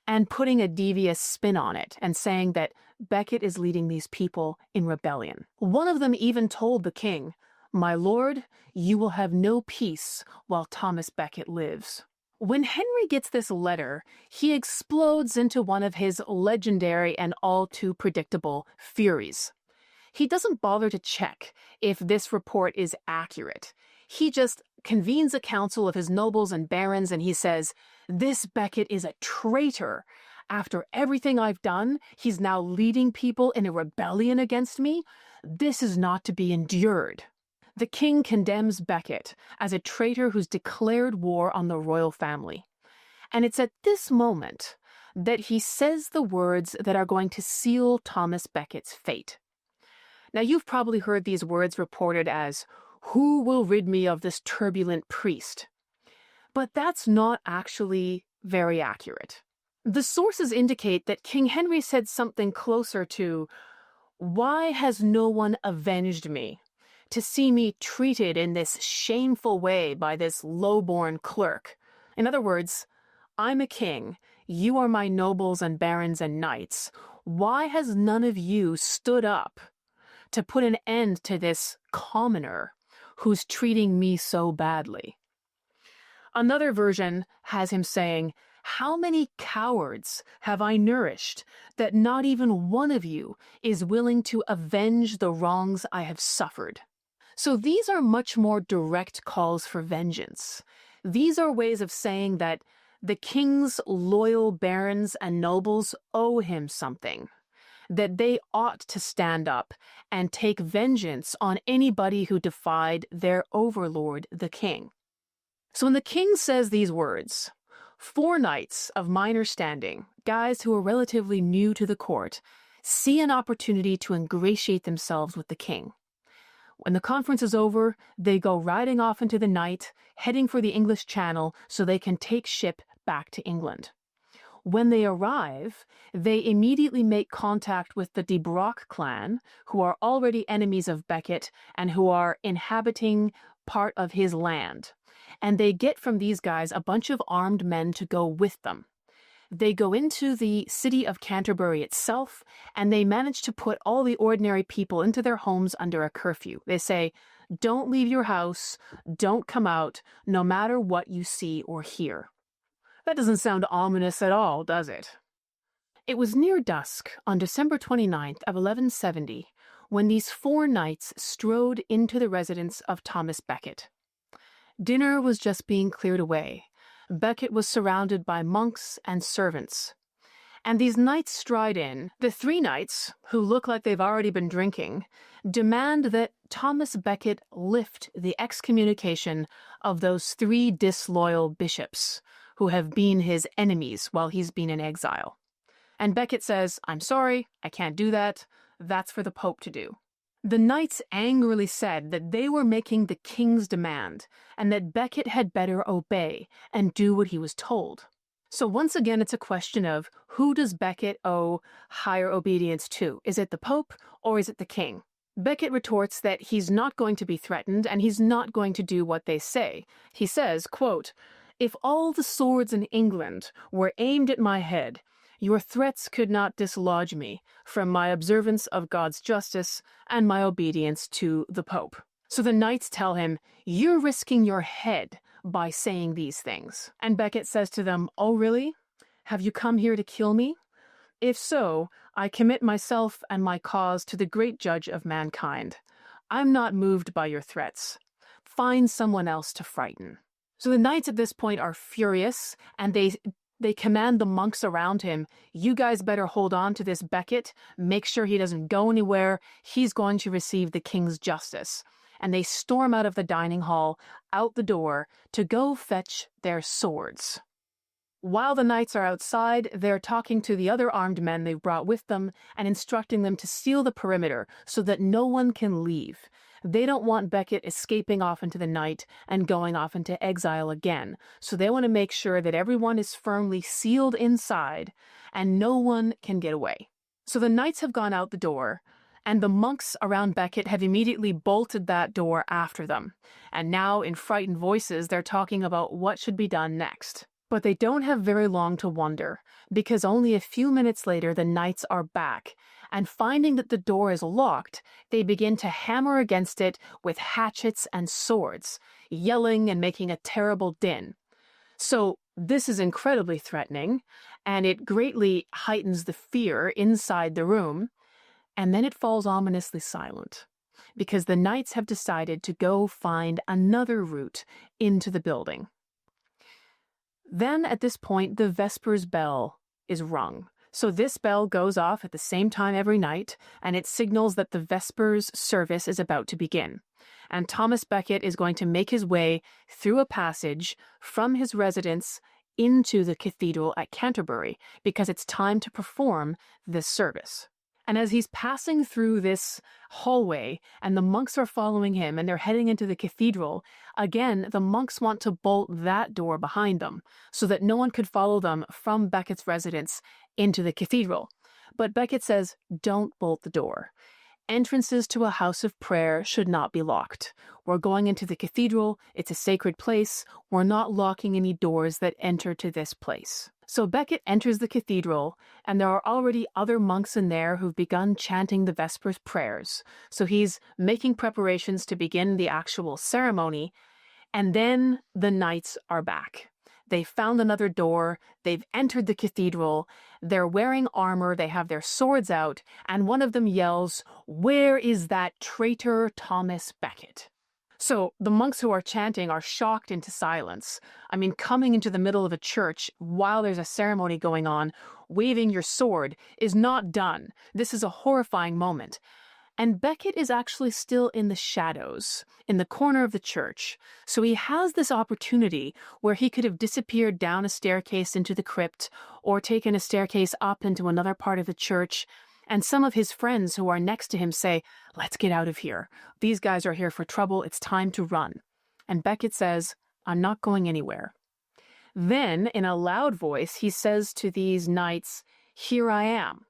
and putting a devious spin on it and saying that Becket is leading these people in rebellion. One of them even told the king, "My lord, you will have no peace while Thomas Becket lives." When Henry gets this letter, he explodes into one of his legendary and all too predictable furies. He doesn't bother to check if this report is accurate. He just convenes a council of his nobles and barons and he says, "This Becket is a traitor. After everything I've done, he's now leading people in a rebellion against me. This is not to be endured." The king condemns Becket as a traitor who's declared war on the royal family. And it's at this moment that he says the words that are going to seal Thomas Becket's fate. Now, you've probably heard these words reported as, "Who will rid me of this turbulent priest?" But that's not actually very accurate. The sources indicate that King Henry said something closer to, "Why has no one avenged me? To see me treated in this shameful way by this low-born clerk." In other words, I'm a king, you are my nobles and barons and knights. Why has none of you stood up to put an end to this commoner who's treating me so badly? Another version has him saying, "How many cowards have I nourished that not even one of you is willing to avenge the wrongs I have suffered?" So these are much more direct calls for vengeance. These are ways of saying that the king's loyal barons and nobles owe him something. that they ought to stand up and take vengeance on anybody who defied their overlord, the king. So when the king says these words, 4 knights of minor standing, guys who are relatively new to the court, see an opportunity to ingratiate themselves with the king. When the conference is over, they go riding off into the night, heading for the English Channel so they can take ship back to England. When they arrive, they immediately make contact with the de Brock clan, who are already enemies of Becket and who are inhabiting part of his land. And they get from these guys a bunch of armed men to go with them. They go into the city of Canterbury itself, and they manage to put all the ordinary people into their homes under a curfew. They say, don't leave your house, don't come out, no matter what you see or hear. That doesn't sound ominous at all, does it? It was near dusk on December 29th of 1170 when these 4 knights strode into the residence of Thomas Becket. Dinner was just being cleared away. Becket was surrounded by monks and servants. And these knights stride in. The 3 knights, who look like they've already been drinking, demand that Thomas Becket lift the excommunication of those 3 disloyal bishops who have been his enemies while he's been in exile. And Becket says, I'm sorry, I can't do that. That's for the Pope to do. The knights angrily said that they were making the king's demand and that Becket had better obey and do what he was told. So once again, it's a question of who does Becket owe higher obedience to? Is it the Pope or is it the king? Becket retorts that he's not going to be threatened and he's not going to do what they say. He says, quote, if all the swords in England were aimed at my head, your threats could not dislodge me from my observance of God's justice and my obedience to the Pope. So the knights tell him, you're risking your head by saying these things. And Becket says to them, oh really? Have you come here to kill me? If so, I commit myself and my cause to the great judge of mankind. I'm not moved by your threats. Find someone else to frighten. So the knights at this point are furious, and they command the monks around him, you guys better hold on to this Becket, make sure he doesn't go anywhere, he's going to receive the king's justice. And they storm out of the dining hall, out the door, to go fetch their swords. While the knights are outside, they're talking to the other armed men they've brought with them and instructing them to seal the perimeter so that no one can leave. They don't want Becket escaping off into the night and going off into exile again, so they want to make sure that everyone is firmly sealed inside and no one can get away. So the knights have gone out the door, and the monks around Becket have immediately bolted that door after them. And now, in frightened voices, they're talking about what should be done next. But they don't have very long to wonder, because only a few minutes later the knights are back, and finding that the door is locked, they begin to hammer against it with hatchets and swords, yelling and making a terrible din. So this is incredibly threatening, and it greatly heightens the fear inside the room, and then it falls ominously silent, because the knights have decided to go find another route into the building. Then, at this point, the Vespers bell is rung. So this bell goes off at the same time every night, and it signals that the Vespers service is about to begin. And Thomas Becket is going to make his way through a passage from his residence into the cathedral at Canterbury, because it's time to perform this service. And as he's passing through this hallway and the monks are following him and they're heading into the cathedral, again, the monks want to bolt that door behind them so that no one could follow them from Becket's residence into the cathedral. But Becket says, don't bolt the door. Entrances to a house of prayer should not be locked. We're going into the cathedral. It's a sacred place. We're not locking any doors that enter to this place. So Becket enters the cathedral, and there are already other monks in there who've begun chanting the Vespers prayers. So he's making preparations to begin the actual ceremony, and then the knights are back. They've found another door, they've entered the cathedral, they're wearing armor, they have their swords out, and one of them yells, "Where is that traitor Thomas Becket?" So the monks who are chanting are shocked into silence. I mean, coming into the middle of a church while there's a ceremony going on, waving your sword, is not done. This is a horrifying moment. And Becket is actually still in the shadows, in the corner of the church. So he has this opportunity where he could have disappeared down a staircase into the crypt or taken a staircase up into another part of the church. And some of his friends who are next to him say, "Let's get out of here. These guys are here for trouble. It's time to run." And Becket says, "I'm not going anywhere." Then, in a loud voice, he says to these knights, "Here I am.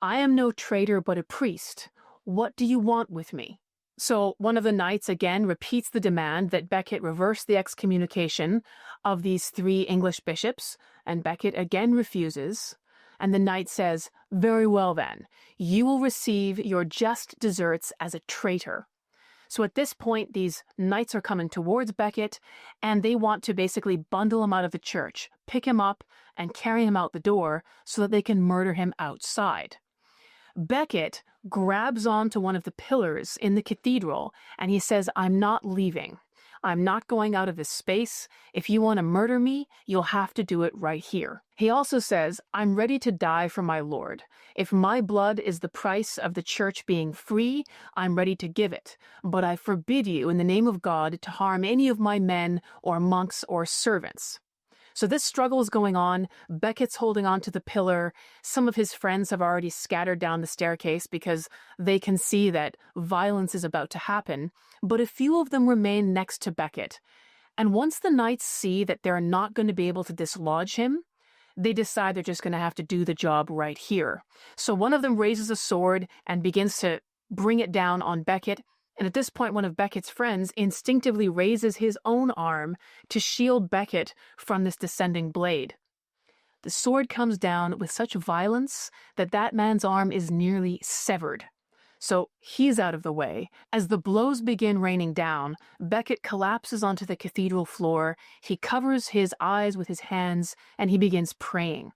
I am no traitor but a priest. What do you want with me?" So one of the knights again repeats the demand that Becket reverse the excommunication of these 3 English bishops, and Becket again refuses. And the knight says, "Very well then, you will receive your just deserts as a traitor." So at this point, these knights are coming towards Becket, and they want to basically bundle him out of the church, pick him up, and carry him out the door so that they can murder him outside. Becket grabs onto one of the pillars in the cathedral, and he says, "I'm not leaving. I'm not going out of this space. If you want to murder me, you'll have to do it right here." He also says, "I'm ready to die for my Lord. If my blood is the price of the church being free, I'm ready to give it. But I forbid you in the name of God to harm any of my men or monks or servants." So this struggle is going on. Becket's holding on to the pillar. Some of his friends have already scattered down the staircase because they can see that violence is about to happen. But a few of them remain next to Becket. And once the knights see that they're not going to be able to dislodge him, they decide they're just going to have to do the job right here. So one of them raises a sword and begins to bring it down on Becket. And at this point, one of Becket's friends instinctively raises his own arm to shield Becket from this descending blade. The sword comes down with such violence that that man's arm is nearly severed. So he's out of the way. As the blows begin raining down, Becket collapses onto the cathedral floor. He covers his eyes with his hands, and he begins praying.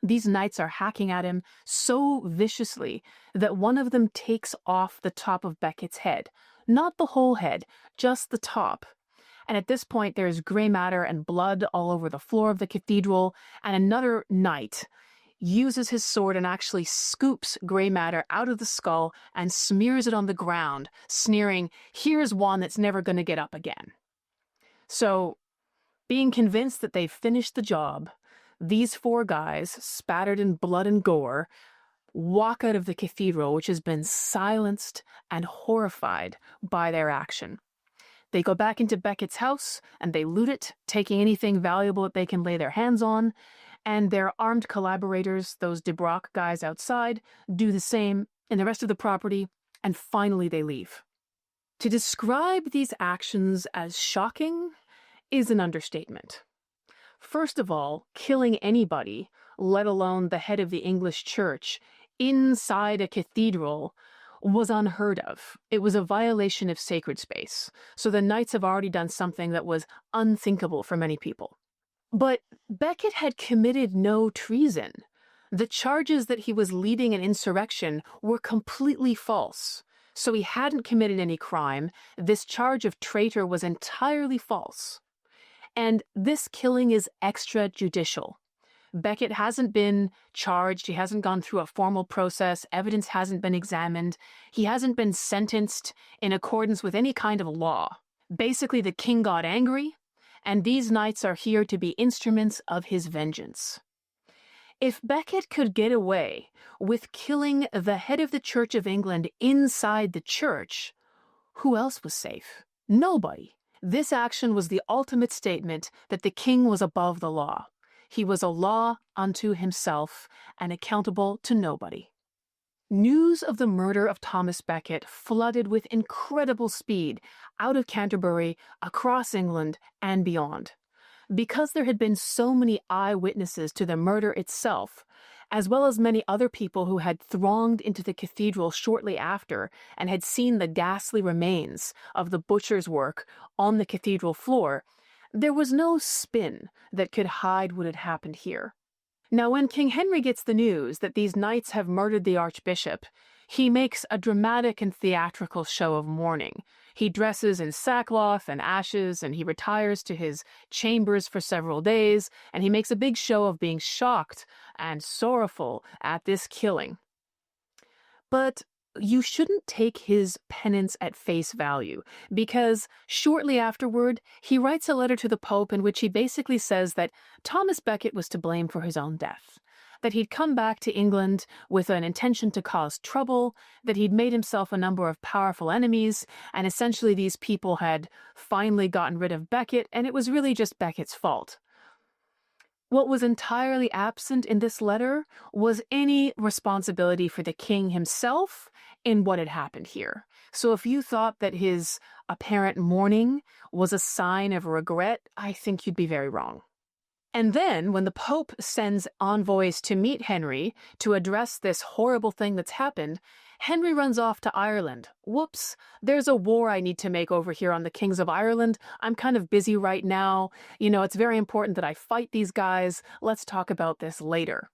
These knights are hacking at him so viciously that one of them takes off the top of Becket's head. Not the whole head, just the top. And at this point, there's gray matter and blood all over the floor of the cathedral, and another knight uses his sword and actually scoops gray matter out of the skull and smears it on the ground, sneering, "Here's one that's never going to get up again." So, being convinced that they've finished the job, these 4 guys, spattered in blood and gore, walk out of the cathedral, which has been silenced and horrified by their action. They go back into Becket's house and they loot it, taking anything valuable that they can lay their hands on, and their armed collaborators, those De Brock guys outside, do the same in the rest of the property, and finally they leave. To describe these actions as shocking is an understatement. First of all, killing anybody, let alone the head of the English Church, inside a cathedral was unheard of. It was a violation of sacred space. So the knights have already done something that was unthinkable for many people. But Becket had committed no treason. The charges that he was leading an insurrection were completely false. So he hadn't committed any crime. This charge of traitor was entirely false. And this killing is extrajudicial. Becket hasn't been charged. He hasn't gone through a formal process. Evidence hasn't been examined. He hasn't been sentenced in accordance with any kind of law. Basically, the king got angry, and these knights are here to be instruments of his vengeance. If Becket could get away with killing the head of the Church of England inside the church, who else was safe? Nobody. This action was the ultimate statement that the king was above the law. He was a law unto himself and accountable to nobody. News of the murder of Thomas Becket flooded with incredible speed out of Canterbury, across England, and beyond. Because there had been so many eyewitnesses to the murder itself, as well as many other people who had thronged into the cathedral shortly after and had seen the ghastly remains of the butcher's work on the cathedral floor, there was no spin that could hide what had happened here. Now, when King Henry gets the news that these knights have murdered the Archbishop, He makes a dramatic and theatrical show of mourning. He dresses in sackcloth and ashes, and he retires to his chambers for several days, and he makes a big show of being shocked and sorrowful at this killing. But you shouldn't take his penance at face value, because shortly afterward, he writes a letter to the Pope in which he basically says that Thomas Becket was to blame for his own death, that he'd come back to England with an intention to cause trouble, that he'd made himself a number of powerful enemies, and essentially these people had finally gotten rid of Becket, and it was really just Becket's fault. What was entirely absent in this letter was any responsibility for the king himself in what had happened here. So if you thought that his apparent mourning was a sign of regret, I think you'd be very wrong. And then, when the Pope sends envoys to meet Henry to address this horrible thing that's happened, Henry runs off to Ireland. Whoops, there's a war I need to make over here on the Kings of Ireland. I'm kind of busy right now. It's very important that I fight these guys. Let's talk about this later.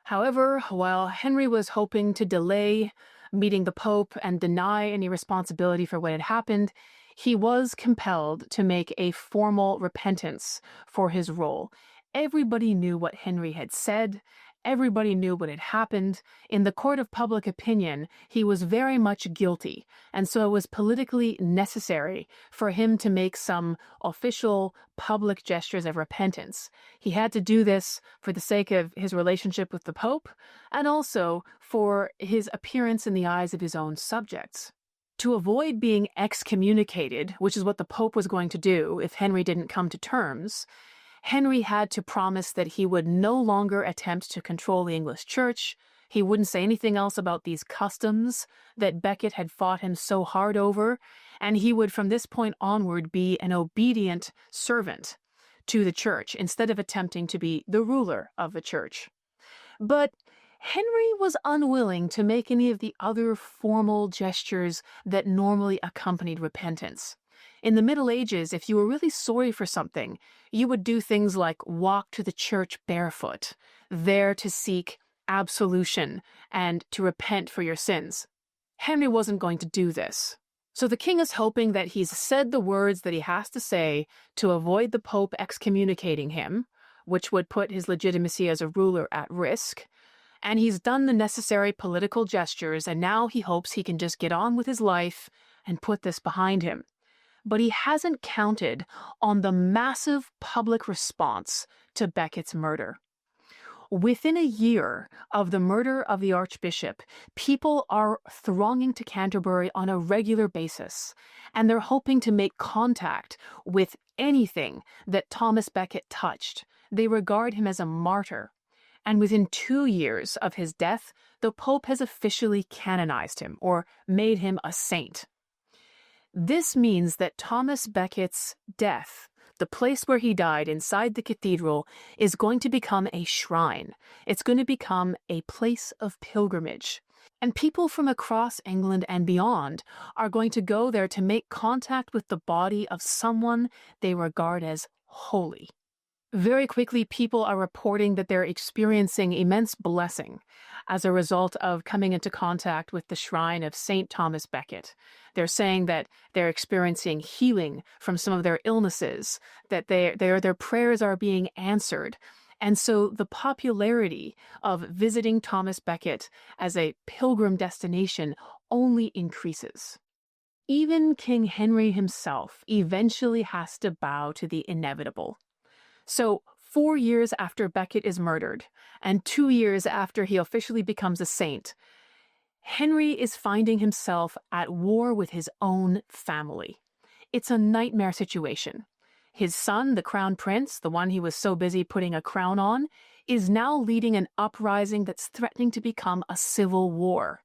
However, while Henry was hoping to delay meeting the Pope and deny any responsibility for what had happened, he was compelled to make a formal repentance for his role. Everybody knew what Henry had said. Everybody knew what had happened. In the court of public opinion, he was very much guilty, and so it was politically necessary for him to make some official public gestures of repentance. He had to do this for the sake of his relationship with the Pope, and also for his appearance in the eyes of his own subjects. To avoid being excommunicated, which is what the Pope was going to do if Henry didn't come to terms, Henry had to promise that he would no longer attempt to control the English Church. He wouldn't say anything else about these customs that Becket had fought him so hard over, and he would from this point onward be an obedient servant to the Church instead of attempting to be the ruler of the Church. But Henry was unwilling to make any of the other formal gestures that normally accompanied repentance. In the Middle Ages, if you were really sorry for something, you would do things like walk to the church barefoot, there to seek absolution and to repent for your sins. Henry wasn't going to do this. So the king is hoping that he's said the words that he has to say to avoid the Pope excommunicating him, which would put his legitimacy as a ruler at risk. And he's done the necessary political gestures, and now he hopes he can just get on with his life and put this behind him. But he hasn't counted on the massive public response to Becket's murder. Within a year of the murder of the Archbishop, people are thronging to Canterbury on a regular basis, and they're hoping to make contact with anything that Thomas Becket touched. They regard him as a martyr. And within 2 years of his death, the Pope has officially canonized him, or made him a saint. This means that Thomas Becket's death, the place where he died inside the cathedral, is going to become a shrine. It's going to become a place of pilgrimage. And people from across England and beyond are going to go there to make contact with the body of someone they regard as holy. Very quickly, people are reporting that they're experiencing immense blessing as a result of coming into contact with the shrine of St. Thomas Becket. They're saying that they're experiencing healing from some of their illnesses, that their prayers are being answered. And so the popularity of visiting Thomas Becket as a pilgrim destination only increases. Even King Henry himself eventually has to bow to the inevitable. So 4 years after Becket is murdered, and 2 years after he officially becomes a saint, Henry is finding himself at war with his own family. It's a nightmare situation. His son, the crown prince, the one he was so busy putting a crown on, is now leading an uprising that's threatening to become a civil war.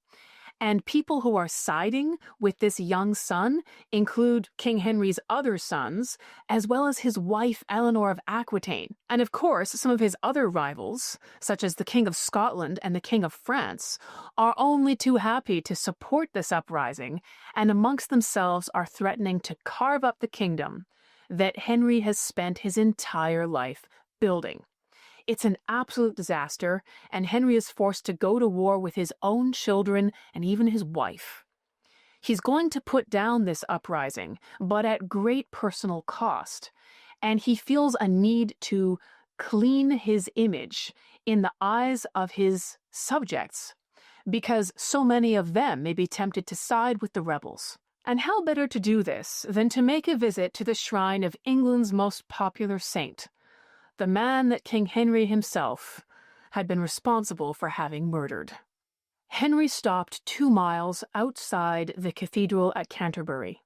And people who are siding with this young son include King Henry's other sons, as well as his wife Eleanor of Aquitaine. And of course, some of his other rivals, such as the King of Scotland and the King of France, are only too happy to support this uprising, and amongst themselves are threatening to carve up the kingdom that Henry has spent his entire life building. It's an absolute disaster, and Henry is forced to go to war with his own children and even his wife. He's going to put down this uprising, but at great personal cost, and he feels a need to clean his image in the eyes of his subjects, because so many of them may be tempted to side with the rebels. And how better to do this than to make a visit to the shrine of England's most popular saint, the man that King Henry himself had been responsible for having murdered. Henry stopped 2 miles outside the cathedral at Canterbury.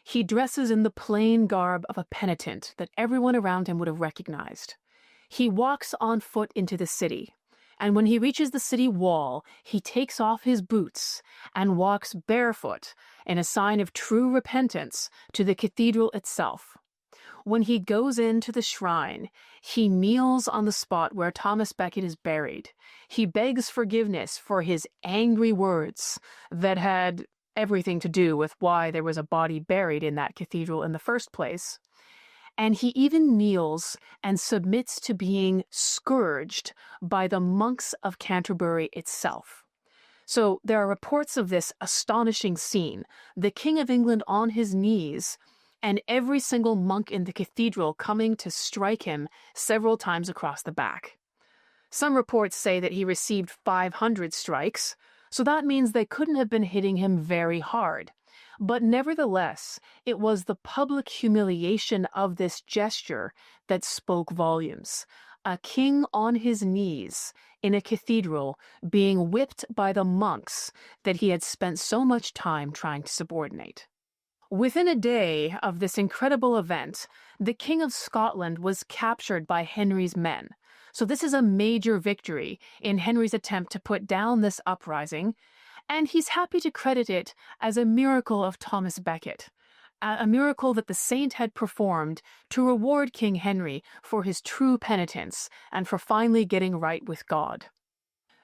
He dresses in the plain garb of a penitent that everyone around him would have recognized. He walks on foot into the city, and when he reaches the city wall, he takes off his boots and walks barefoot in a sign of true repentance to the cathedral itself. When he goes into the shrine, he kneels on the spot where Thomas Becket is buried. He begs forgiveness for his angry words that had everything to do with why there was a body buried in that cathedral in the first place. And he even kneels and submits to being scourged by the monks of Canterbury itself. So there are reports of this astonishing scene, the King of England on his knees, and every single monk in the cathedral coming to strike him several times across the back. Some reports say that he received 500 strikes, so that means they couldn't have been hitting him very hard. But nevertheless, it was the public humiliation of this gesture that spoke volumes. A king on his knees in a cathedral being whipped by the monks that he had spent so much time trying to subordinate. Within a day of this incredible event, the King of Scotland was captured by Henry's men. So this is a major victory in Henry's attempt to put down this uprising, and he's happy to credit it as a miracle of Thomas Becket, a miracle that the saint had performed to reward King Henry for his true penitence and for finally getting right with God.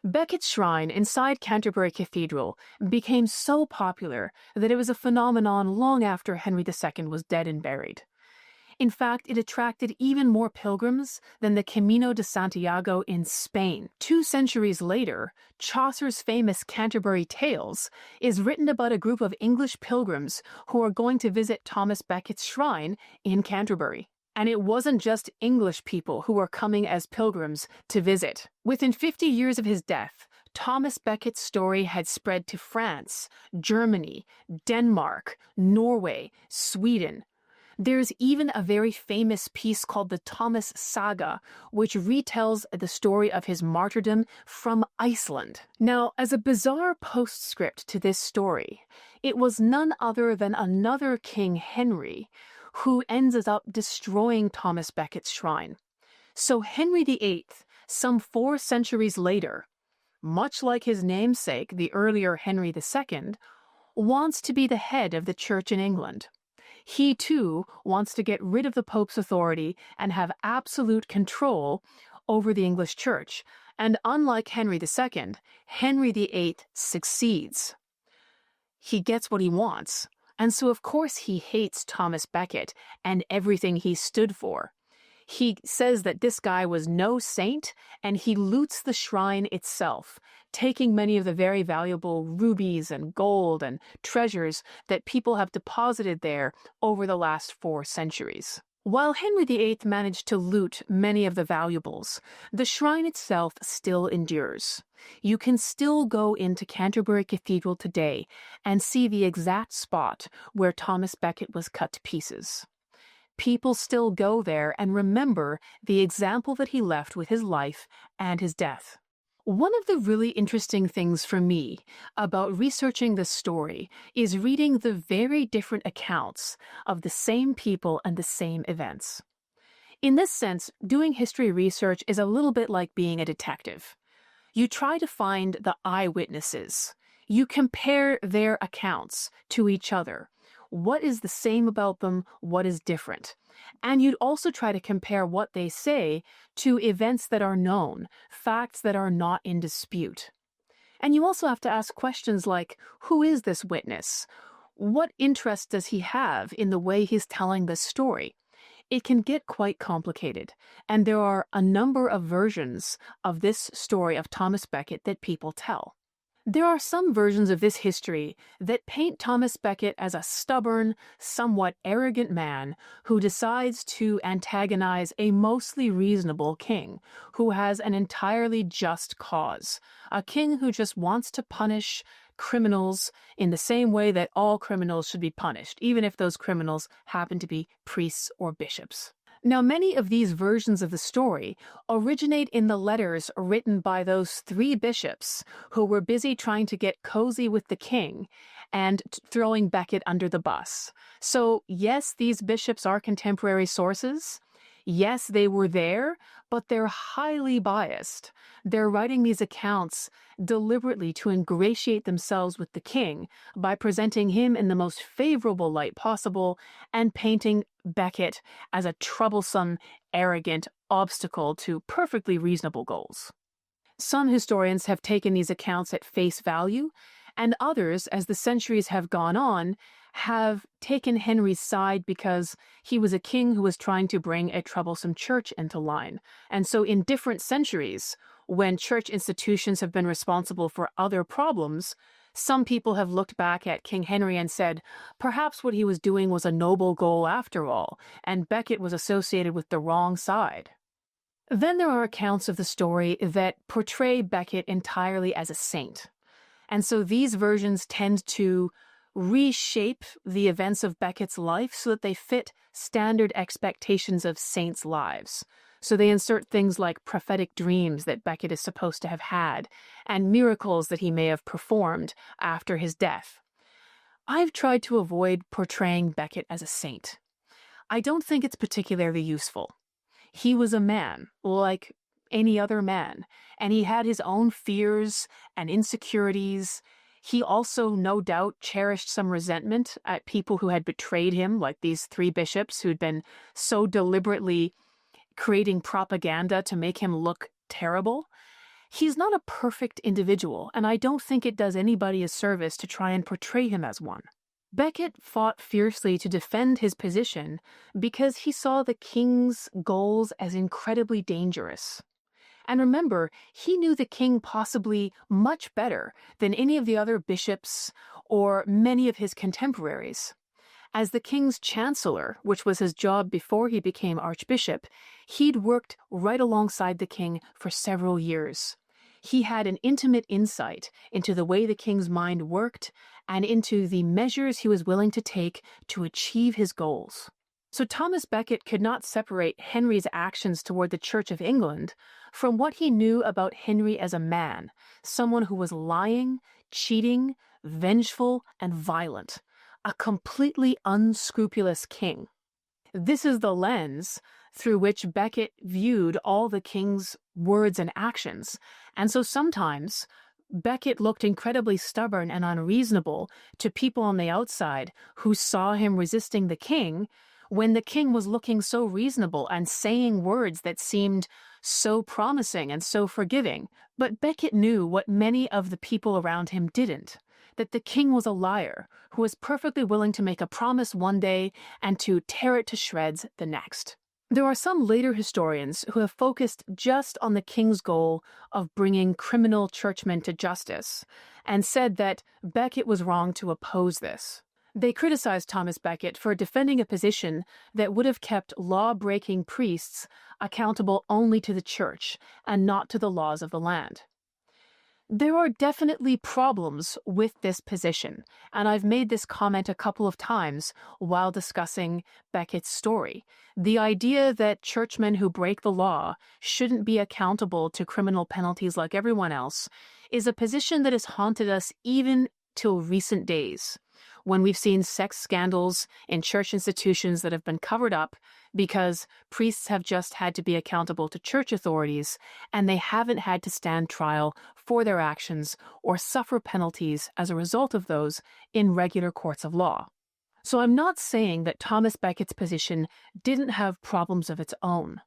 Becket's shrine inside Canterbury Cathedral became so popular that it was a phenomenon long after Henry II was dead and buried. In fact, it attracted even more pilgrims than the Camino de Santiago in Spain. 2 centuries later, Chaucer's famous Canterbury Tales is written about a group of English pilgrims who are going to visit Thomas Becket's shrine in Canterbury. And it wasn't just English people who were coming as pilgrims to visit. Within 50 years of his death, Thomas Becket's story had spread to France, Germany, Denmark, Norway, Sweden. There's even a very famous piece called the Thomas Saga, which retells the story of his martyrdom from Iceland. Now, as a bizarre postscript to this story, it was none other than another King Henry who ends up destroying Thomas Becket's shrine. So Henry VIII, some 4 centuries later, much like his namesake, the earlier Henry II, wants to be the head of the church in England. He, too, wants to get rid of the Pope's authority and have absolute control over the English church. And unlike Henry II, Henry VIII succeeds. He gets what he wants. And so, of course, he hates Thomas Becket and everything he stood for. He says that this guy was no saint, and he loots the shrine itself, taking many of the very valuable rubies and gold and treasures that people have deposited there over the last 4 centuries. While Henry VIII managed to loot many of the valuables, the shrine itself still endures. You can still go into Canterbury Cathedral today and see the exact spot where Thomas Becket was cut to pieces. People still go there and remember the example that he left with his life and his death. One of the really interesting things for me about researching this story is reading the very different accounts of the same people and the same events. In this sense, doing history research is a little bit like being a detective. You try to find the eyewitnesses. You compare their accounts to each other. What is the same about them? What is different? And you'd also try to compare what they say to events that are known, facts that are not in dispute. And you also have to ask questions like, who is this witness? What interest does he have in the way he's telling this story? It can get quite complicated, and there are a number of versions of this story of Thomas Becket that people tell. There are some versions of this history that paint Thomas Becket as a stubborn, somewhat arrogant man who decides to antagonize a mostly reasonable king who has an entirely just cause, a king who just wants to punish criminals in the same way that all criminals should be punished, even if those criminals happen to be priests or bishops. Now, many of these versions of the story originate in the letters written by those three bishops who were busy trying to get cozy with the king and throwing Becket under the bus. So, yes, these bishops are contemporary sources. Yes, they were there, but they're highly biased. They're writing these accounts deliberately to ingratiate themselves with the king by presenting him in the most favorable light possible and painting Becket as a troublesome, arrogant obstacle to perfectly reasonable goals. Some historians have taken these accounts at face value, and others, as the centuries have gone on, have taken Henry's side because he was a king who was trying to bring a troublesome church into line. And so in different centuries, when church institutions have been responsible for other problems, some people have looked back at King Henry and said, perhaps what he was doing was a noble goal after all, and Becket was associated with the wrong side. Then there are accounts of the story that portray Becket entirely as a saint. And so these versions tend to reshape the events of Becket's life so that they fit standard expectations of saints' lives. So they insert things like prophetic dreams that Becket is supposed to have had, and miracles that he may have performed after his death. I've tried to avoid portraying Becket as a saint. I don't think it's particularly useful. He was a man, like any other man, and he had his own fears and insecurities. He also, no doubt, cherished some resentment at people who had betrayed him, like these three bishops who'd been so deliberately creating propaganda to make him look terrible. He's not a perfect individual, and I don't think it does anybody a service to try and portray him as one. Becket fought fiercely to defend his position because he saw the king's goals as incredibly dangerous. And remember, he knew the king possibly much better than any of the other bishops or many of his contemporaries. As the king's chancellor, which was his job before he became archbishop, he'd worked right alongside the king for several years. He had an intimate insight into the way the king's mind worked and into the measures he was willing to take to achieve his goals. So Thomas Becket could not separate Henry's actions toward the Church of England from what he knew about Henry as a man, someone who was lying, cheating, vengeful, and violent, a completely unscrupulous king. This is the lens through which Becket viewed all the king's words and actions, and so sometimes Becket looked incredibly stubborn and unreasonable to people on the outside who saw him resisting the king, when the king was looking so reasonable and saying words that seemed so promising and so forgiving. But Becket knew what many of the people around him didn't, that the king was a liar who was perfectly willing to make a promise one day and to tear it to shreds the next. There are some later historians who have focused just on the king's goal of bringing criminal churchmen to justice and said that Becket was wrong to oppose this. They criticized Thomas Becket for defending a position that would have kept law-breaking priests accountable only to the church and not to the laws of the land. There are definitely problems with this position, and I've made this comment a couple of times while discussing Becket's story. The idea that churchmen who break the law shouldn't be accountable to criminal penalties like everyone else is a position that has haunted us even till recent days, when we've seen sex scandals in church institutions that have been covered up because priests have just had to be accountable to church authorities and they haven't had to stand trial for their actions or suffer penalties as a result of those in regular courts of law. So I'm not saying that Thomas Becket's position didn't have problems of its own,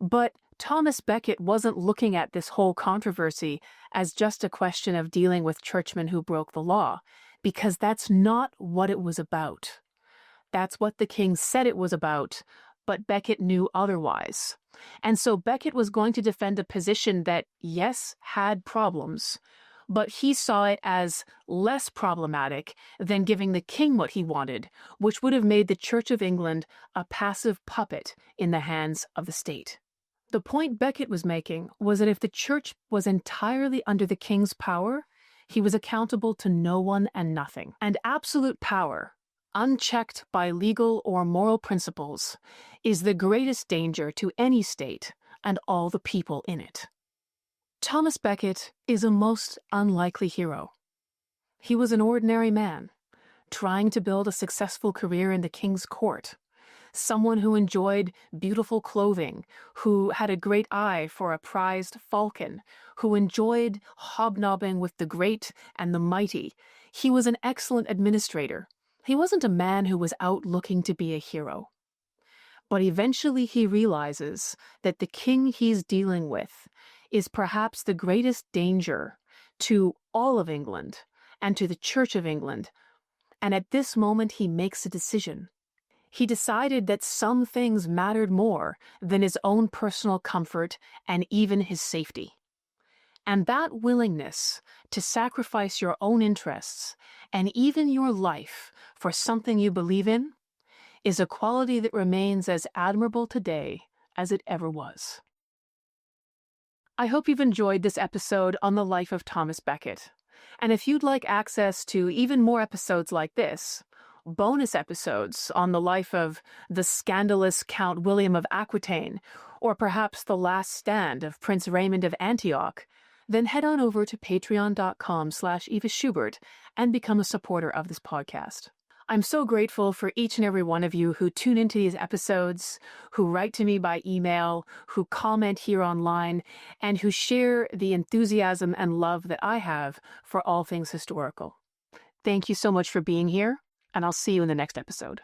but Thomas Becket wasn't looking at this whole controversy as just a question of dealing with churchmen who broke the law, because that's not what it was about. That's what the king said it was about, But Becket knew otherwise. And so Becket was going to defend a position that, yes, had problems, but he saw it as less problematic than giving the king what he wanted, which would have made the Church of England a passive puppet in the hands of the state. The point Becket was making was that if the Church was entirely under the king's power, he was accountable to no one and nothing. And absolute power, unchecked by legal or moral principles, is the greatest danger to any state and all the people in it. Thomas Becket is a most unlikely hero. He was an ordinary man, trying to build a successful career in the king's court, someone who enjoyed beautiful clothing, who had a great eye for a prized falcon, who enjoyed hobnobbing with the great and the mighty. He was an excellent administrator. He wasn't a man who was out looking to be a hero. But eventually he realizes that the king he's dealing with is perhaps the greatest danger to all of England and to the Church of England. And at this moment he makes a decision. He decided that some things mattered more than his own personal comfort and even his safety. And that willingness to sacrifice your own interests and even your life for something you believe in is a quality that remains as admirable today as it ever was. I hope you've enjoyed this episode on the life of Thomas Becket. And if you'd like access to even more episodes like this, bonus episodes on the life of the scandalous Count William of Aquitaine, or perhaps the last stand of Prince Raymond of Antioch, then head on over to patreon.com/Eva Schubert and become a supporter of this podcast. I'm so grateful for each and every one of you who tune into these episodes, who write to me by email, who comment here online, and who share the enthusiasm and love that I have for all things historical. Thank you so much for being here, and I'll see you in the next episode.